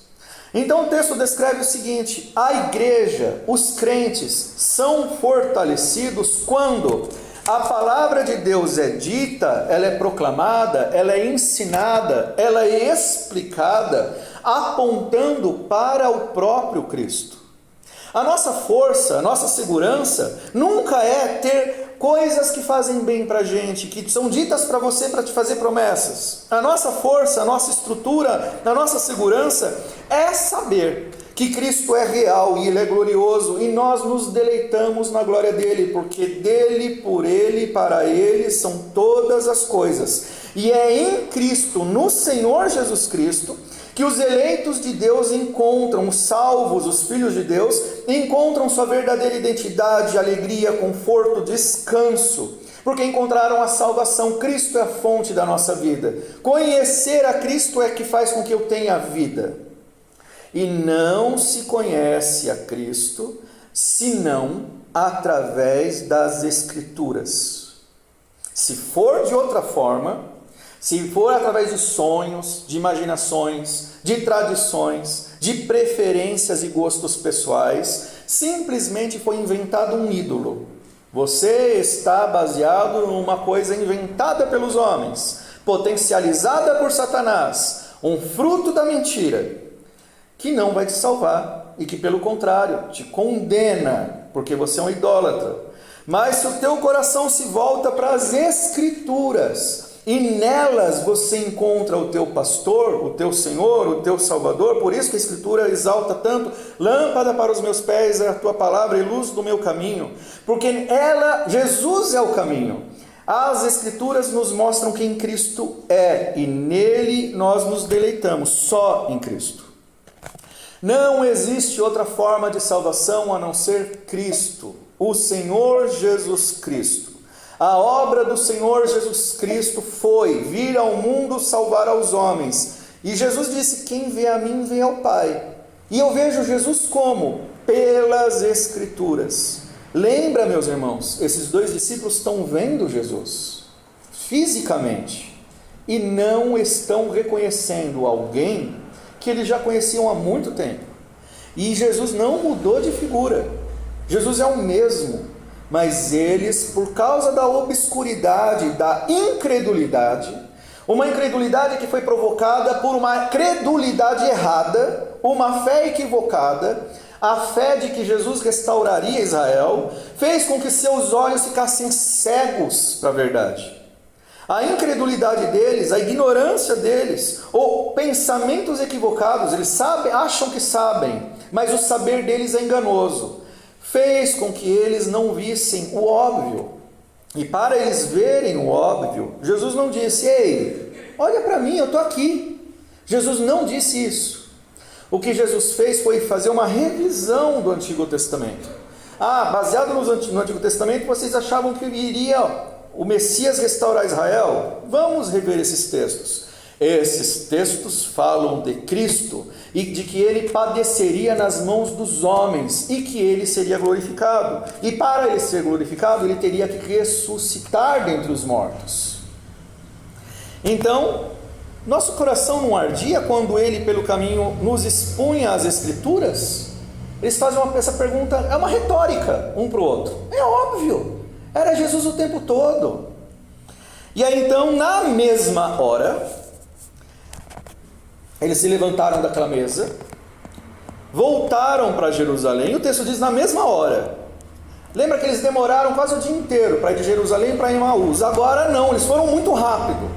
Então o texto descreve o seguinte: a igreja, os crentes, são fortalecidos quando a palavra de Deus é dita, ela é proclamada, ela é ensinada, ela é explicada, apontando para o próprio Cristo. A nossa força, a nossa segurança nunca é ter coisas que fazem bem para a gente, que são ditas para você para te fazer promessas. A nossa força, a nossa estrutura, a nossa segurança é saber que Cristo é real e Ele é glorioso, e nós nos deleitamos na glória dEle, porque dEle, por Ele, para Ele são todas as coisas. E é em Cristo, no Senhor Jesus Cristo, que os eleitos de Deus encontram, os salvos, os filhos de Deus, encontram sua verdadeira identidade, alegria, conforto, descanso, porque encontraram a salvação. Cristo é a fonte da nossa vida. Conhecer a Cristo é que faz com que eu tenha vida. E não se conhece a Cristo senão através das Escrituras. Se for de outra forma, se for através de sonhos, de imaginações, de tradições, de preferências e gostos pessoais, simplesmente foi inventado um ídolo. Você está baseado numa coisa inventada pelos homens, potencializada por Satanás, um fruto da mentira, que não vai te salvar e que, pelo contrário, te condena, porque você é um idólatra. Mas se o teu coração se volta para as Escrituras, e nelas você encontra o teu pastor, o teu Senhor, o teu Salvador. Por isso que a Escritura exalta tanto: lâmpada para os meus pés é a tua palavra e luz do meu caminho. Porque Jesus é o caminho. As Escrituras nos mostram quem Cristo é, e nele nós nos deleitamos, só em Cristo. Não existe outra forma de salvação a não ser Cristo, o Senhor Jesus Cristo. A obra do Senhor Jesus Cristo foi vir ao mundo salvar aos homens. E Jesus disse: quem vê a mim, vê ao Pai. E eu vejo Jesus como? Pelas Escrituras. Lembra, meus irmãos, esses dois discípulos estão vendo Jesus fisicamente e não estão reconhecendo alguém que eles já conheciam há muito tempo. E Jesus não mudou de figura. Jesus é o mesmo. Mas eles, por causa da obscuridade, da incredulidade, uma incredulidade que foi provocada por uma credulidade errada, uma fé equivocada, a fé de que Jesus restauraria Israel, fez com que seus olhos ficassem cegos para a verdade. A incredulidade deles, a ignorância deles, ou pensamentos equivocados, eles acham que sabem, mas o saber deles é enganoso, fez com que eles não vissem o óbvio. E para eles verem o óbvio, Jesus não disse: ei, olha para mim, eu estou aqui. Jesus não disse isso. O que Jesus fez foi fazer uma revisão do Antigo Testamento. Baseado no Antigo Testamento, vocês achavam que iria o Messias restaurar Israel? Vamos rever esses textos. Esses textos falam de Cristo e de que ele padeceria nas mãos dos homens e que ele seria glorificado. E para ele ser glorificado, ele teria que ressuscitar dentre os mortos. Então, nosso coração não ardia quando ele, pelo caminho, nos expunha as Escrituras? Eles fazem essa pergunta, é uma retórica, um para o outro. É óbvio, era Jesus o tempo todo. E aí então, na mesma hora, eles se levantaram daquela mesa, voltaram para Jerusalém, e o texto diz na mesma hora. Lembra que eles demoraram quase o dia inteiro para ir de Jerusalém para Emaús? Agora não, eles foram muito rápido.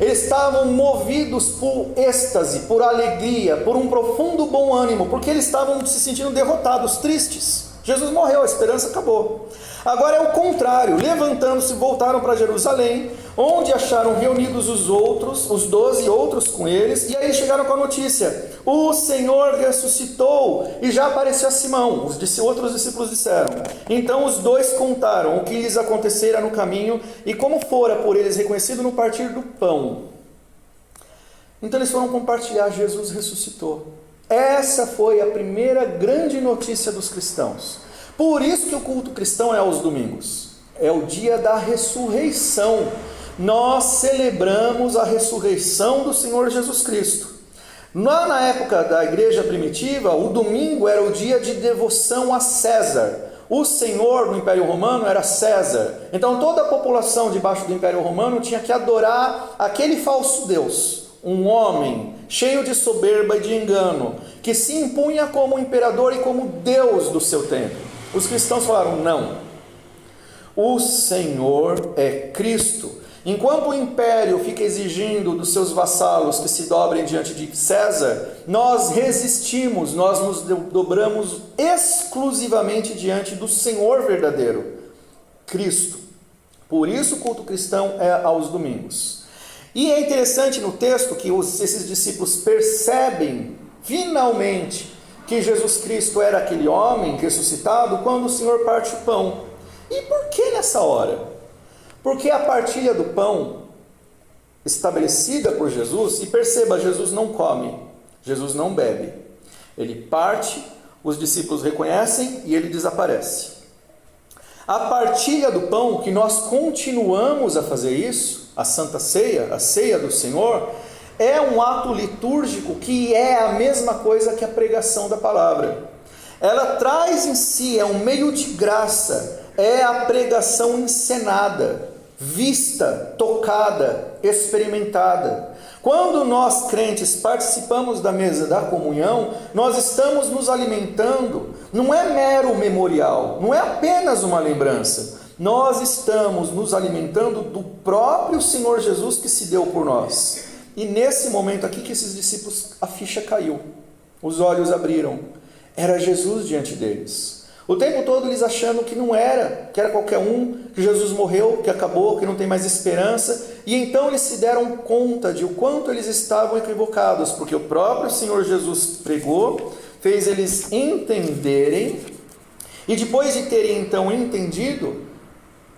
Eles estavam movidos por êxtase, por alegria, por um profundo bom ânimo, porque eles estavam se sentindo derrotados, tristes. Jesus morreu, a esperança acabou. Agora é o contrário, levantando-se, voltaram para Jerusalém, onde acharam reunidos os 12 outros com eles, e aí chegaram com a notícia: o Senhor ressuscitou, e já apareceu a Simão. Os outros discípulos disseram. Então os dois contaram o que lhes acontecera no caminho, e como fora por eles reconhecido no partir do pão. Então eles foram compartilhar: Jesus ressuscitou. Essa foi a primeira grande notícia dos cristãos. Por isso que o culto cristão é aos domingos. É o dia da ressurreição. Nós celebramos a ressurreição do Senhor Jesus Cristo. Na época da igreja primitiva, o domingo era o dia de devoção a César. O Senhor no Império Romano era César. Então toda a população debaixo do Império Romano tinha que adorar aquele falso Deus. Um homem cheio de soberba e de engano, que se impunha como imperador e como Deus do seu tempo. Os cristãos falaram: não, o Senhor é Cristo. Enquanto o império fica exigindo dos seus vassalos que se dobrem diante de César, nós resistimos, nós nos dobramos exclusivamente diante do Senhor verdadeiro, Cristo. Por isso o culto cristão é aos domingos. E é interessante no texto que esses discípulos percebem finalmente que Jesus Cristo era aquele homem ressuscitado quando o Senhor parte o pão. E por que nessa hora? Porque a partilha do pão estabelecida por Jesus, e perceba, Jesus não come, Jesus não bebe. Ele parte, os discípulos reconhecem e ele desaparece. A partilha do pão, que nós continuamos a fazer isso, a Santa Ceia, a ceia do Senhor, é um ato litúrgico que é a mesma coisa que a pregação da palavra. Ela traz em si, é um meio de graça, é a pregação encenada, vista, tocada, experimentada. Quando nós crentes participamos da mesa da comunhão, nós estamos nos alimentando, não é mero memorial, não é apenas uma lembrança, nós estamos nos alimentando do próprio Senhor Jesus que se deu por nós. E nesse momento aqui que esses discípulos, a ficha caiu, os olhos abriram, era Jesus diante deles. O tempo todo eles achando que não era, que era qualquer um, que Jesus morreu, que acabou, que não tem mais esperança. E então eles se deram conta de o quanto eles estavam equivocados, porque o próprio Senhor Jesus pregou, fez eles entenderem, e depois de terem então entendido,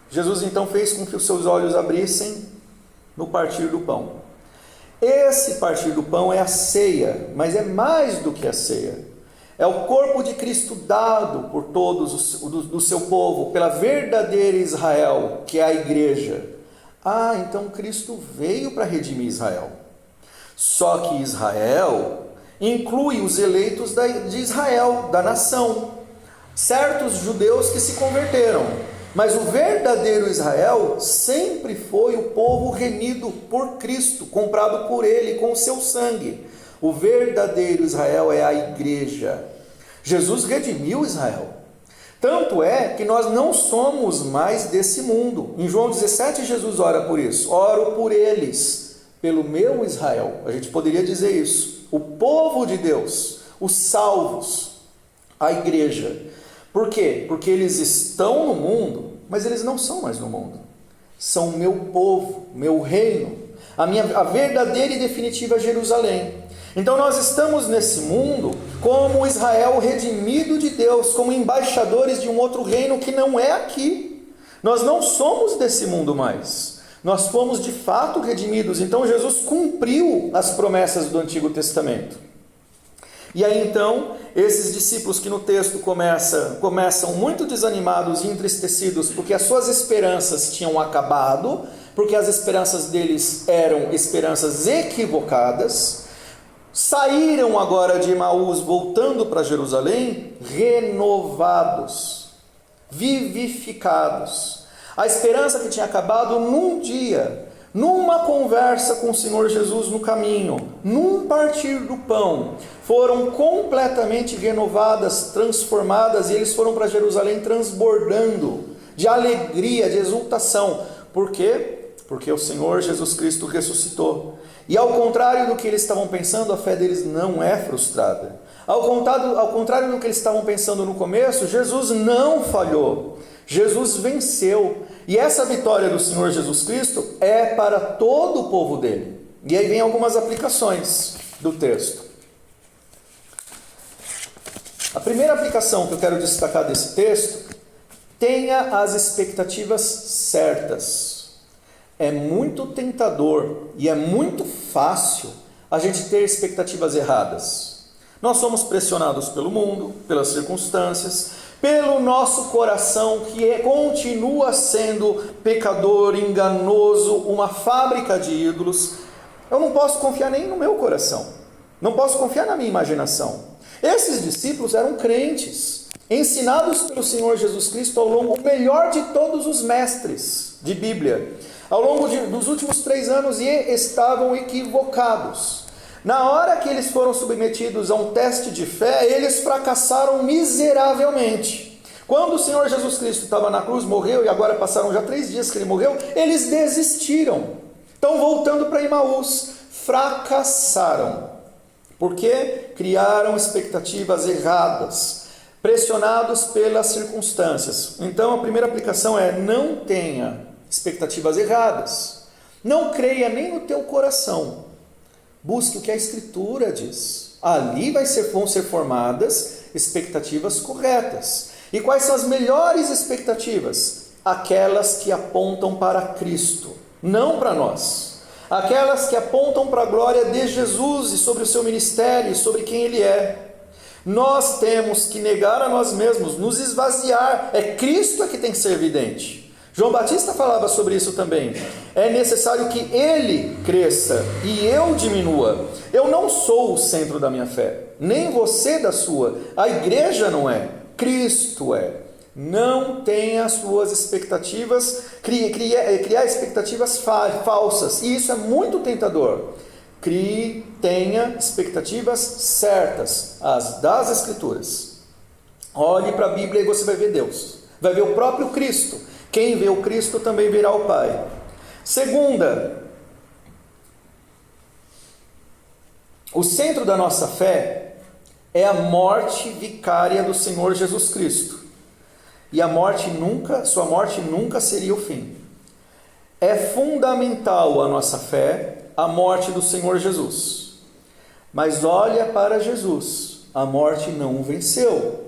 Jesus então fez com que os seus olhos abrissem no partir do pão. Esse partir do pão é a ceia, mas é mais do que a ceia. É o corpo de Cristo dado por todos do seu povo, pela verdadeira Israel, que é a igreja. Ah, então Cristo veio para redimir Israel. Só que Israel inclui os eleitos de Israel, da nação. Certos judeus que se converteram. Mas o verdadeiro Israel sempre foi o povo remido por Cristo, comprado por Ele com o seu sangue. O verdadeiro Israel é a igreja. Jesus redimiu Israel. Tanto é que nós não somos mais desse mundo. Em João 17, Jesus ora por isso. Oro por eles, pelo meu Israel. A gente poderia dizer isso. O povo de Deus, os salvos, a igreja. Por quê? Porque eles estão no mundo, mas eles não são mais no mundo. São meu povo, meu reino, a verdadeira e definitiva Jerusalém. Então nós estamos nesse mundo como Israel redimido de Deus, como embaixadores de um outro reino que não é aqui. Nós não somos desse mundo mais. Nós fomos de fato redimidos. Então Jesus cumpriu as promessas do Antigo Testamento. E aí então, esses discípulos que no texto começam muito desanimados e entristecidos, porque as suas esperanças tinham acabado, porque as esperanças deles eram esperanças equivocadas, saíram agora de Emaús, voltando para Jerusalém, renovados, vivificados. A esperança que tinha acabado num dia, numa conversa com o Senhor Jesus no caminho, num partir do pão, foram completamente renovadas, transformadas, e eles foram para Jerusalém transbordando de alegria, de exultação. Por quê? Porque o Senhor Jesus Cristo ressuscitou. E ao contrário do que eles estavam pensando, a fé deles não é frustrada. Ao contrário do que eles estavam pensando no começo, Jesus não falhou. Jesus venceu. E essa vitória do Senhor Jesus Cristo é para todo o povo dele. E aí vem algumas aplicações do texto. A primeira aplicação que eu quero destacar desse texto: tenha as expectativas certas. É muito tentador e é muito fácil a gente ter expectativas erradas. Nós somos pressionados pelo mundo, pelas circunstâncias, pelo nosso coração que continua sendo pecador, enganoso, uma fábrica de ídolos. Eu não posso confiar nem no meu coração, não posso confiar na minha imaginação. Esses discípulos eram crentes, ensinados pelo Senhor Jesus Cristo ao longo, o melhor de todos os mestres de Bíblia, ao longo dos últimos 3 anos, e estavam equivocados. Na hora que eles foram submetidos a um teste de fé, eles fracassaram miseravelmente. Quando o Senhor Jesus Cristo estava na cruz, morreu, e agora passaram já 3 dias que ele morreu, eles desistiram. Estão voltando para Emaús, fracassaram, porque criaram expectativas erradas, pressionados pelas circunstâncias. Então a primeira aplicação é: não tenha expectativas erradas, não creia nem no teu coração. Busque o que a Escritura diz. Ali vão ser formadas expectativas corretas. E quais são as melhores expectativas? Aquelas que apontam para Cristo, não para nós. Aquelas que apontam para a glória de Jesus e sobre o seu ministério e sobre quem Ele é. Nós temos que negar a nós mesmos, nos esvaziar. É Cristo que tem que ser evidente. João Batista falava sobre isso também. É necessário que Ele cresça e eu diminua. Eu não sou o centro da minha fé, nem você da sua. A igreja não é, Cristo é. Não tenha as suas expectativas, criar expectativas falsas. E isso é muito tentador. Tenha expectativas certas, as das Escrituras. Olhe para a Bíblia e você vai ver Deus. Vai ver o próprio Cristo. Quem vê o Cristo também verá o Pai. Segunda, o centro da nossa fé é a morte vicária do Senhor Jesus Cristo. E sua morte nunca seria o fim. É fundamental a nossa fé, a morte do Senhor Jesus. Mas olha para Jesus, a morte não o venceu.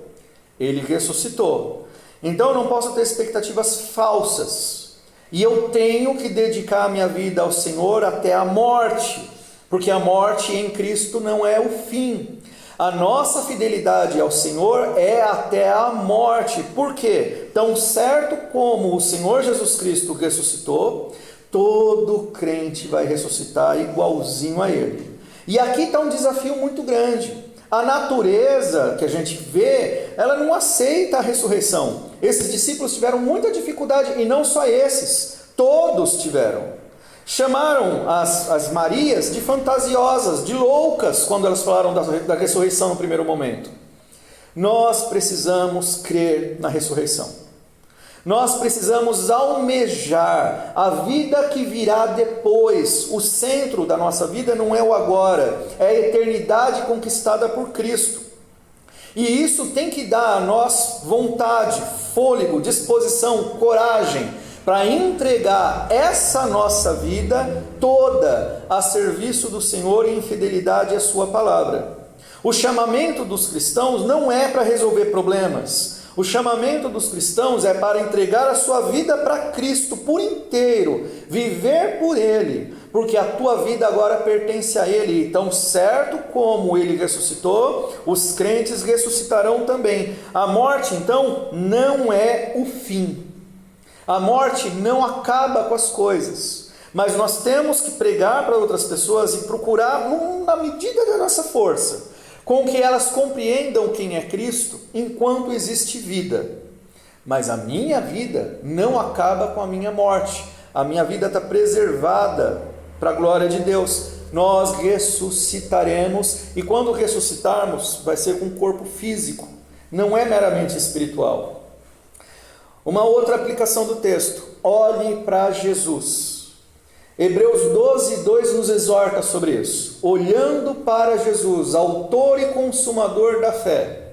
Ele ressuscitou. Então eu não posso ter expectativas falsas, e eu tenho que dedicar a minha vida ao Senhor até a morte, porque a morte em Cristo não é o fim. A nossa fidelidade ao Senhor é até a morte. Por quê? Tão certo como o Senhor Jesus Cristo ressuscitou, todo crente vai ressuscitar igualzinho a Ele. E aqui está um desafio muito grande. A natureza que a gente vê, ela não aceita a ressurreição. Esses discípulos tiveram muita dificuldade, e não só esses, todos tiveram. Chamaram as Marias de fantasiosas, de loucas, quando elas falaram da ressurreição no primeiro momento. Nós precisamos crer na ressurreição. Nós precisamos almejar a vida que virá depois. O centro da nossa vida não é o agora, é a eternidade conquistada por Cristo. E isso tem que dar a nós vontade, fôlego, disposição, coragem, para entregar essa nossa vida toda a serviço do Senhor e em fidelidade à sua palavra. O chamamento dos cristãos não é para resolver problemas. O chamamento dos cristãos é para entregar a sua vida para Cristo por inteiro, viver por Ele, porque a tua vida agora pertence a Ele. Então, certo como Ele ressuscitou, os crentes ressuscitarão também. A morte, então, não é o fim. A morte não acaba com as coisas, mas nós temos que pregar para outras pessoas e procurar, na medida da nossa força, com que elas compreendam quem é Cristo enquanto existe vida. Mas a minha vida não acaba com a minha morte. A minha vida está preservada para a glória de Deus. Nós ressuscitaremos, e quando ressuscitarmos, vai ser com um corpo físico, não é meramente espiritual. Uma outra aplicação do texto: olhe para Jesus. Hebreus 12, 2 nos exorta sobre isso. Olhando para Jesus, autor e consumador da fé.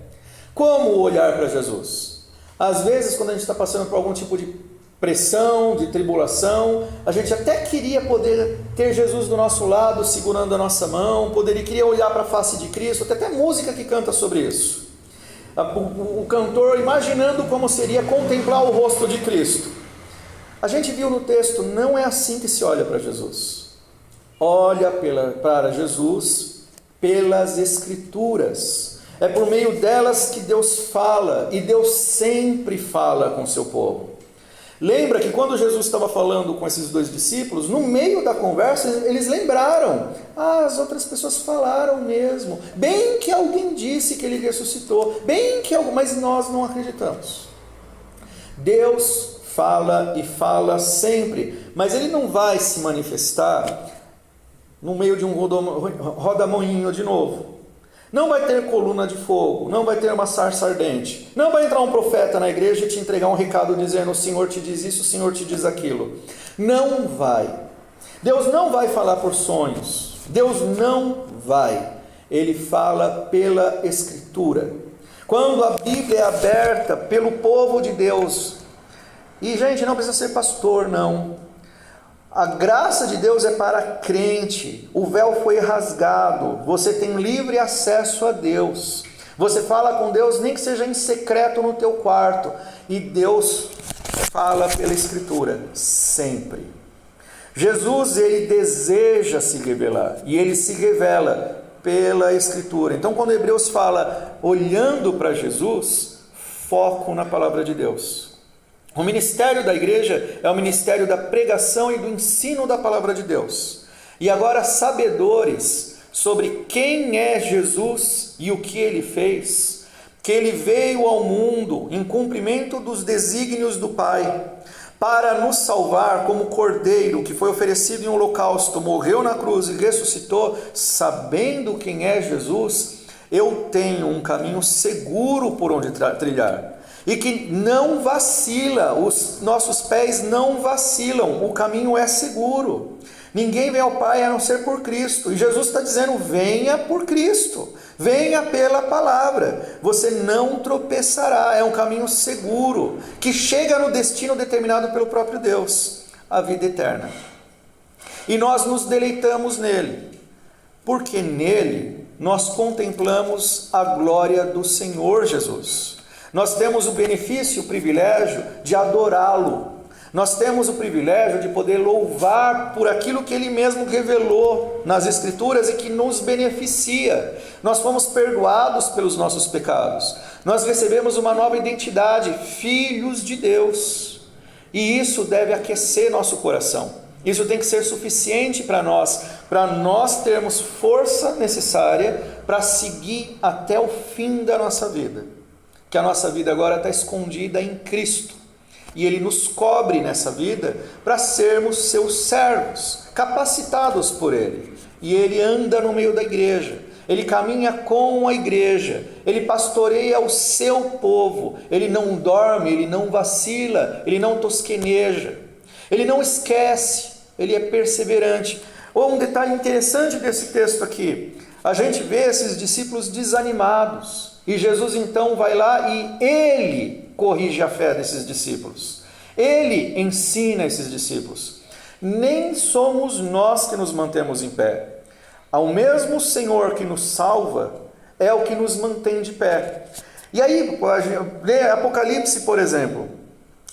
Como olhar para Jesus? Às vezes, quando a gente está passando por algum tipo de pressão, de tribulação, a gente até queria poder ter Jesus do nosso lado, segurando a nossa mão, queria olhar para a face de Cristo. Tem até música que canta sobre isso. O cantor imaginando como seria contemplar o rosto de Cristo. A gente viu no texto, não é assim que se olha para Jesus. Olha para Jesus pelas Escrituras. É por meio delas que Deus fala, e Deus sempre fala com o seu povo. Lembra que quando Jesus estava falando com esses dois discípulos, no meio da conversa, eles lembraram: as outras pessoas falaram mesmo, bem que alguém disse que ele ressuscitou, mas nós não acreditamos. Deus fala e fala sempre, mas Ele não vai se manifestar no meio de um rodamoinho de novo. Não vai ter coluna de fogo, não vai ter uma sarça ardente, não vai entrar um profeta na igreja e te entregar um recado dizendo: o Senhor te diz isso, o Senhor te diz aquilo. Não vai. Deus não vai falar por sonhos, Deus não vai. Ele fala pela Escritura. Quando a Bíblia é aberta pelo povo de Deus, e gente, não precisa ser pastor, não. A graça de Deus é para crente. O véu foi rasgado. Você tem livre acesso a Deus. Você fala com Deus, nem que seja em secreto no teu quarto. E Deus fala pela Escritura, sempre. Jesus, Ele deseja se revelar. E Ele se revela pela Escritura. Então, quando Hebreus fala olhando para Jesus, foco na palavra de Deus. O ministério da igreja é o ministério da pregação e do ensino da palavra de Deus. E agora, sabedores sobre quem é Jesus e o que Ele fez, que Ele veio ao mundo em cumprimento dos desígnios do Pai, para nos salvar como cordeiro que foi oferecido em holocausto, morreu na cruz e ressuscitou, sabendo quem é Jesus, eu tenho um caminho seguro por onde trilhar. E que não vacila, os nossos pés não vacilam, o caminho é seguro. Ninguém vem ao Pai a não ser por Cristo. E Jesus está dizendo: venha por Cristo, venha pela palavra, você não tropeçará. É um caminho seguro, que chega no destino determinado pelo próprio Deus, a vida eterna. E nós nos deleitamos nele, porque nele nós contemplamos a glória do Senhor Jesus. Nós temos o benefício e o privilégio de adorá-lo. Nós temos o privilégio de poder louvar por aquilo que Ele mesmo revelou nas Escrituras e que nos beneficia. Nós fomos perdoados pelos nossos pecados. Nós recebemos uma nova identidade, filhos de Deus. E isso deve aquecer nosso coração. Isso tem que ser suficiente para nós termos força necessária para seguir até o fim da nossa vida. Que a nossa vida agora está escondida em Cristo, e Ele nos cobre nessa vida para sermos seus servos, capacitados por Ele, e Ele anda no meio da igreja, Ele caminha com a igreja, Ele pastoreia o seu povo, Ele não dorme, Ele não vacila, Ele não tosqueneja, Ele não esquece, Ele é perseverante. Um detalhe interessante desse texto aqui, a gente vê esses discípulos desanimados, e Jesus então vai lá e Ele corrige a fé desses discípulos. Ele ensina esses discípulos. Nem somos nós que nos mantemos em pé. Ao mesmo Senhor que nos salva, é o que nos mantém de pé. E aí, lê Apocalipse, por exemplo.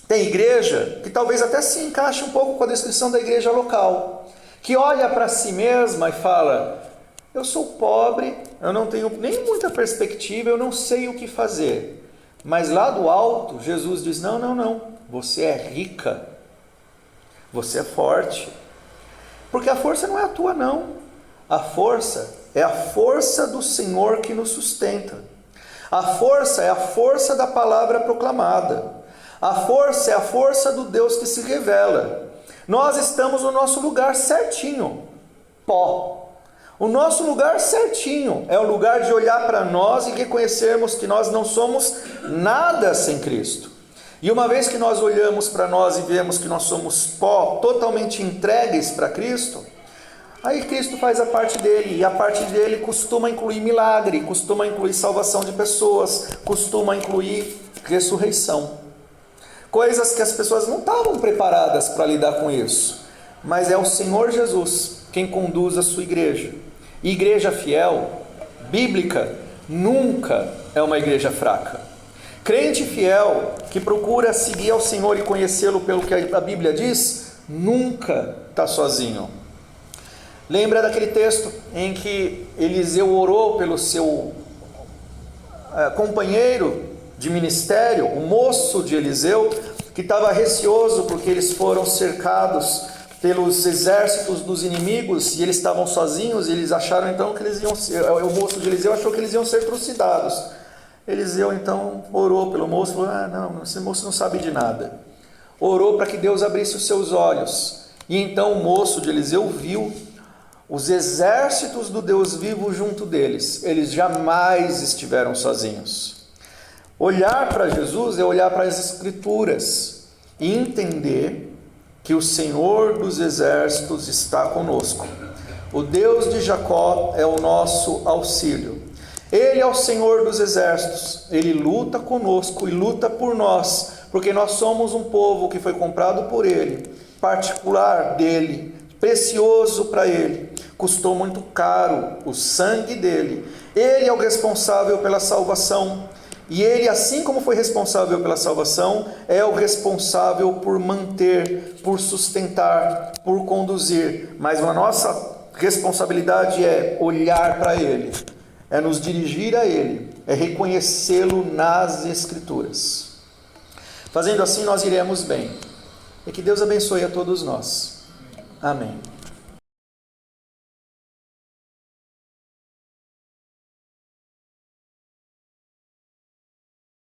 Tem igreja que talvez até se encaixe um pouco com a descrição da igreja local, que olha para si mesma e fala: eu sou pobre, eu não tenho nem muita perspectiva, eu não sei o que fazer. Mas lá do alto, Jesus diz: não, não, não, você é rica, você é forte. Porque a força não é a tua, não. A força é a força do Senhor que nos sustenta. A força é a força da palavra proclamada. A força é a força do Deus que se revela. Nós estamos no nosso lugar certinho, pó. O nosso lugar certinho é o lugar de olhar para nós e reconhecermos que nós não somos nada sem Cristo. E uma vez que nós olhamos para nós e vemos que nós somos pó, totalmente entregues para Cristo, aí Cristo faz a parte dele, e a parte dele costuma incluir milagre, costuma incluir salvação de pessoas, costuma incluir ressurreição. Coisas que as pessoas não estavam preparadas para lidar com isso, mas é o Senhor Jesus quem conduz a sua igreja. E igreja fiel, bíblica, nunca é uma igreja fraca. Crente fiel, que procura seguir ao Senhor e conhecê-lo pelo que a Bíblia diz, nunca está sozinho. Lembra daquele texto em que Eliseu orou pelo seu companheiro de ministério, o moço de Eliseu, que estava receoso porque eles foram cercados pelos exércitos dos inimigos e eles estavam sozinhos, e eles acharam então que eles iam ser, o moço de Eliseu achou que eles iam ser trucidados. Eliseu então orou pelo moço, falou: não, esse moço não sabe de nada. Orou para que Deus abrisse os seus olhos, e então o moço de Eliseu viu os exércitos do Deus vivo junto deles. Eles jamais estiveram sozinhos. Olhar para Jesus é olhar para as Escrituras e entender que o Senhor dos exércitos está conosco. O Deus de Jacó é o nosso auxílio. Ele é o Senhor dos exércitos, Ele luta conosco e luta por nós, porque nós somos um povo que foi comprado por Ele, particular dEle, precioso para Ele, custou muito caro o sangue dEle. Ele é o responsável pela salvação, e Ele, assim como foi responsável pela salvação, é o responsável por manter, por sustentar, por conduzir. Mas a nossa responsabilidade é olhar para Ele, é nos dirigir a Ele, é reconhecê-lo nas Escrituras. Fazendo assim, nós iremos bem. E que Deus abençoe a todos nós. Amém.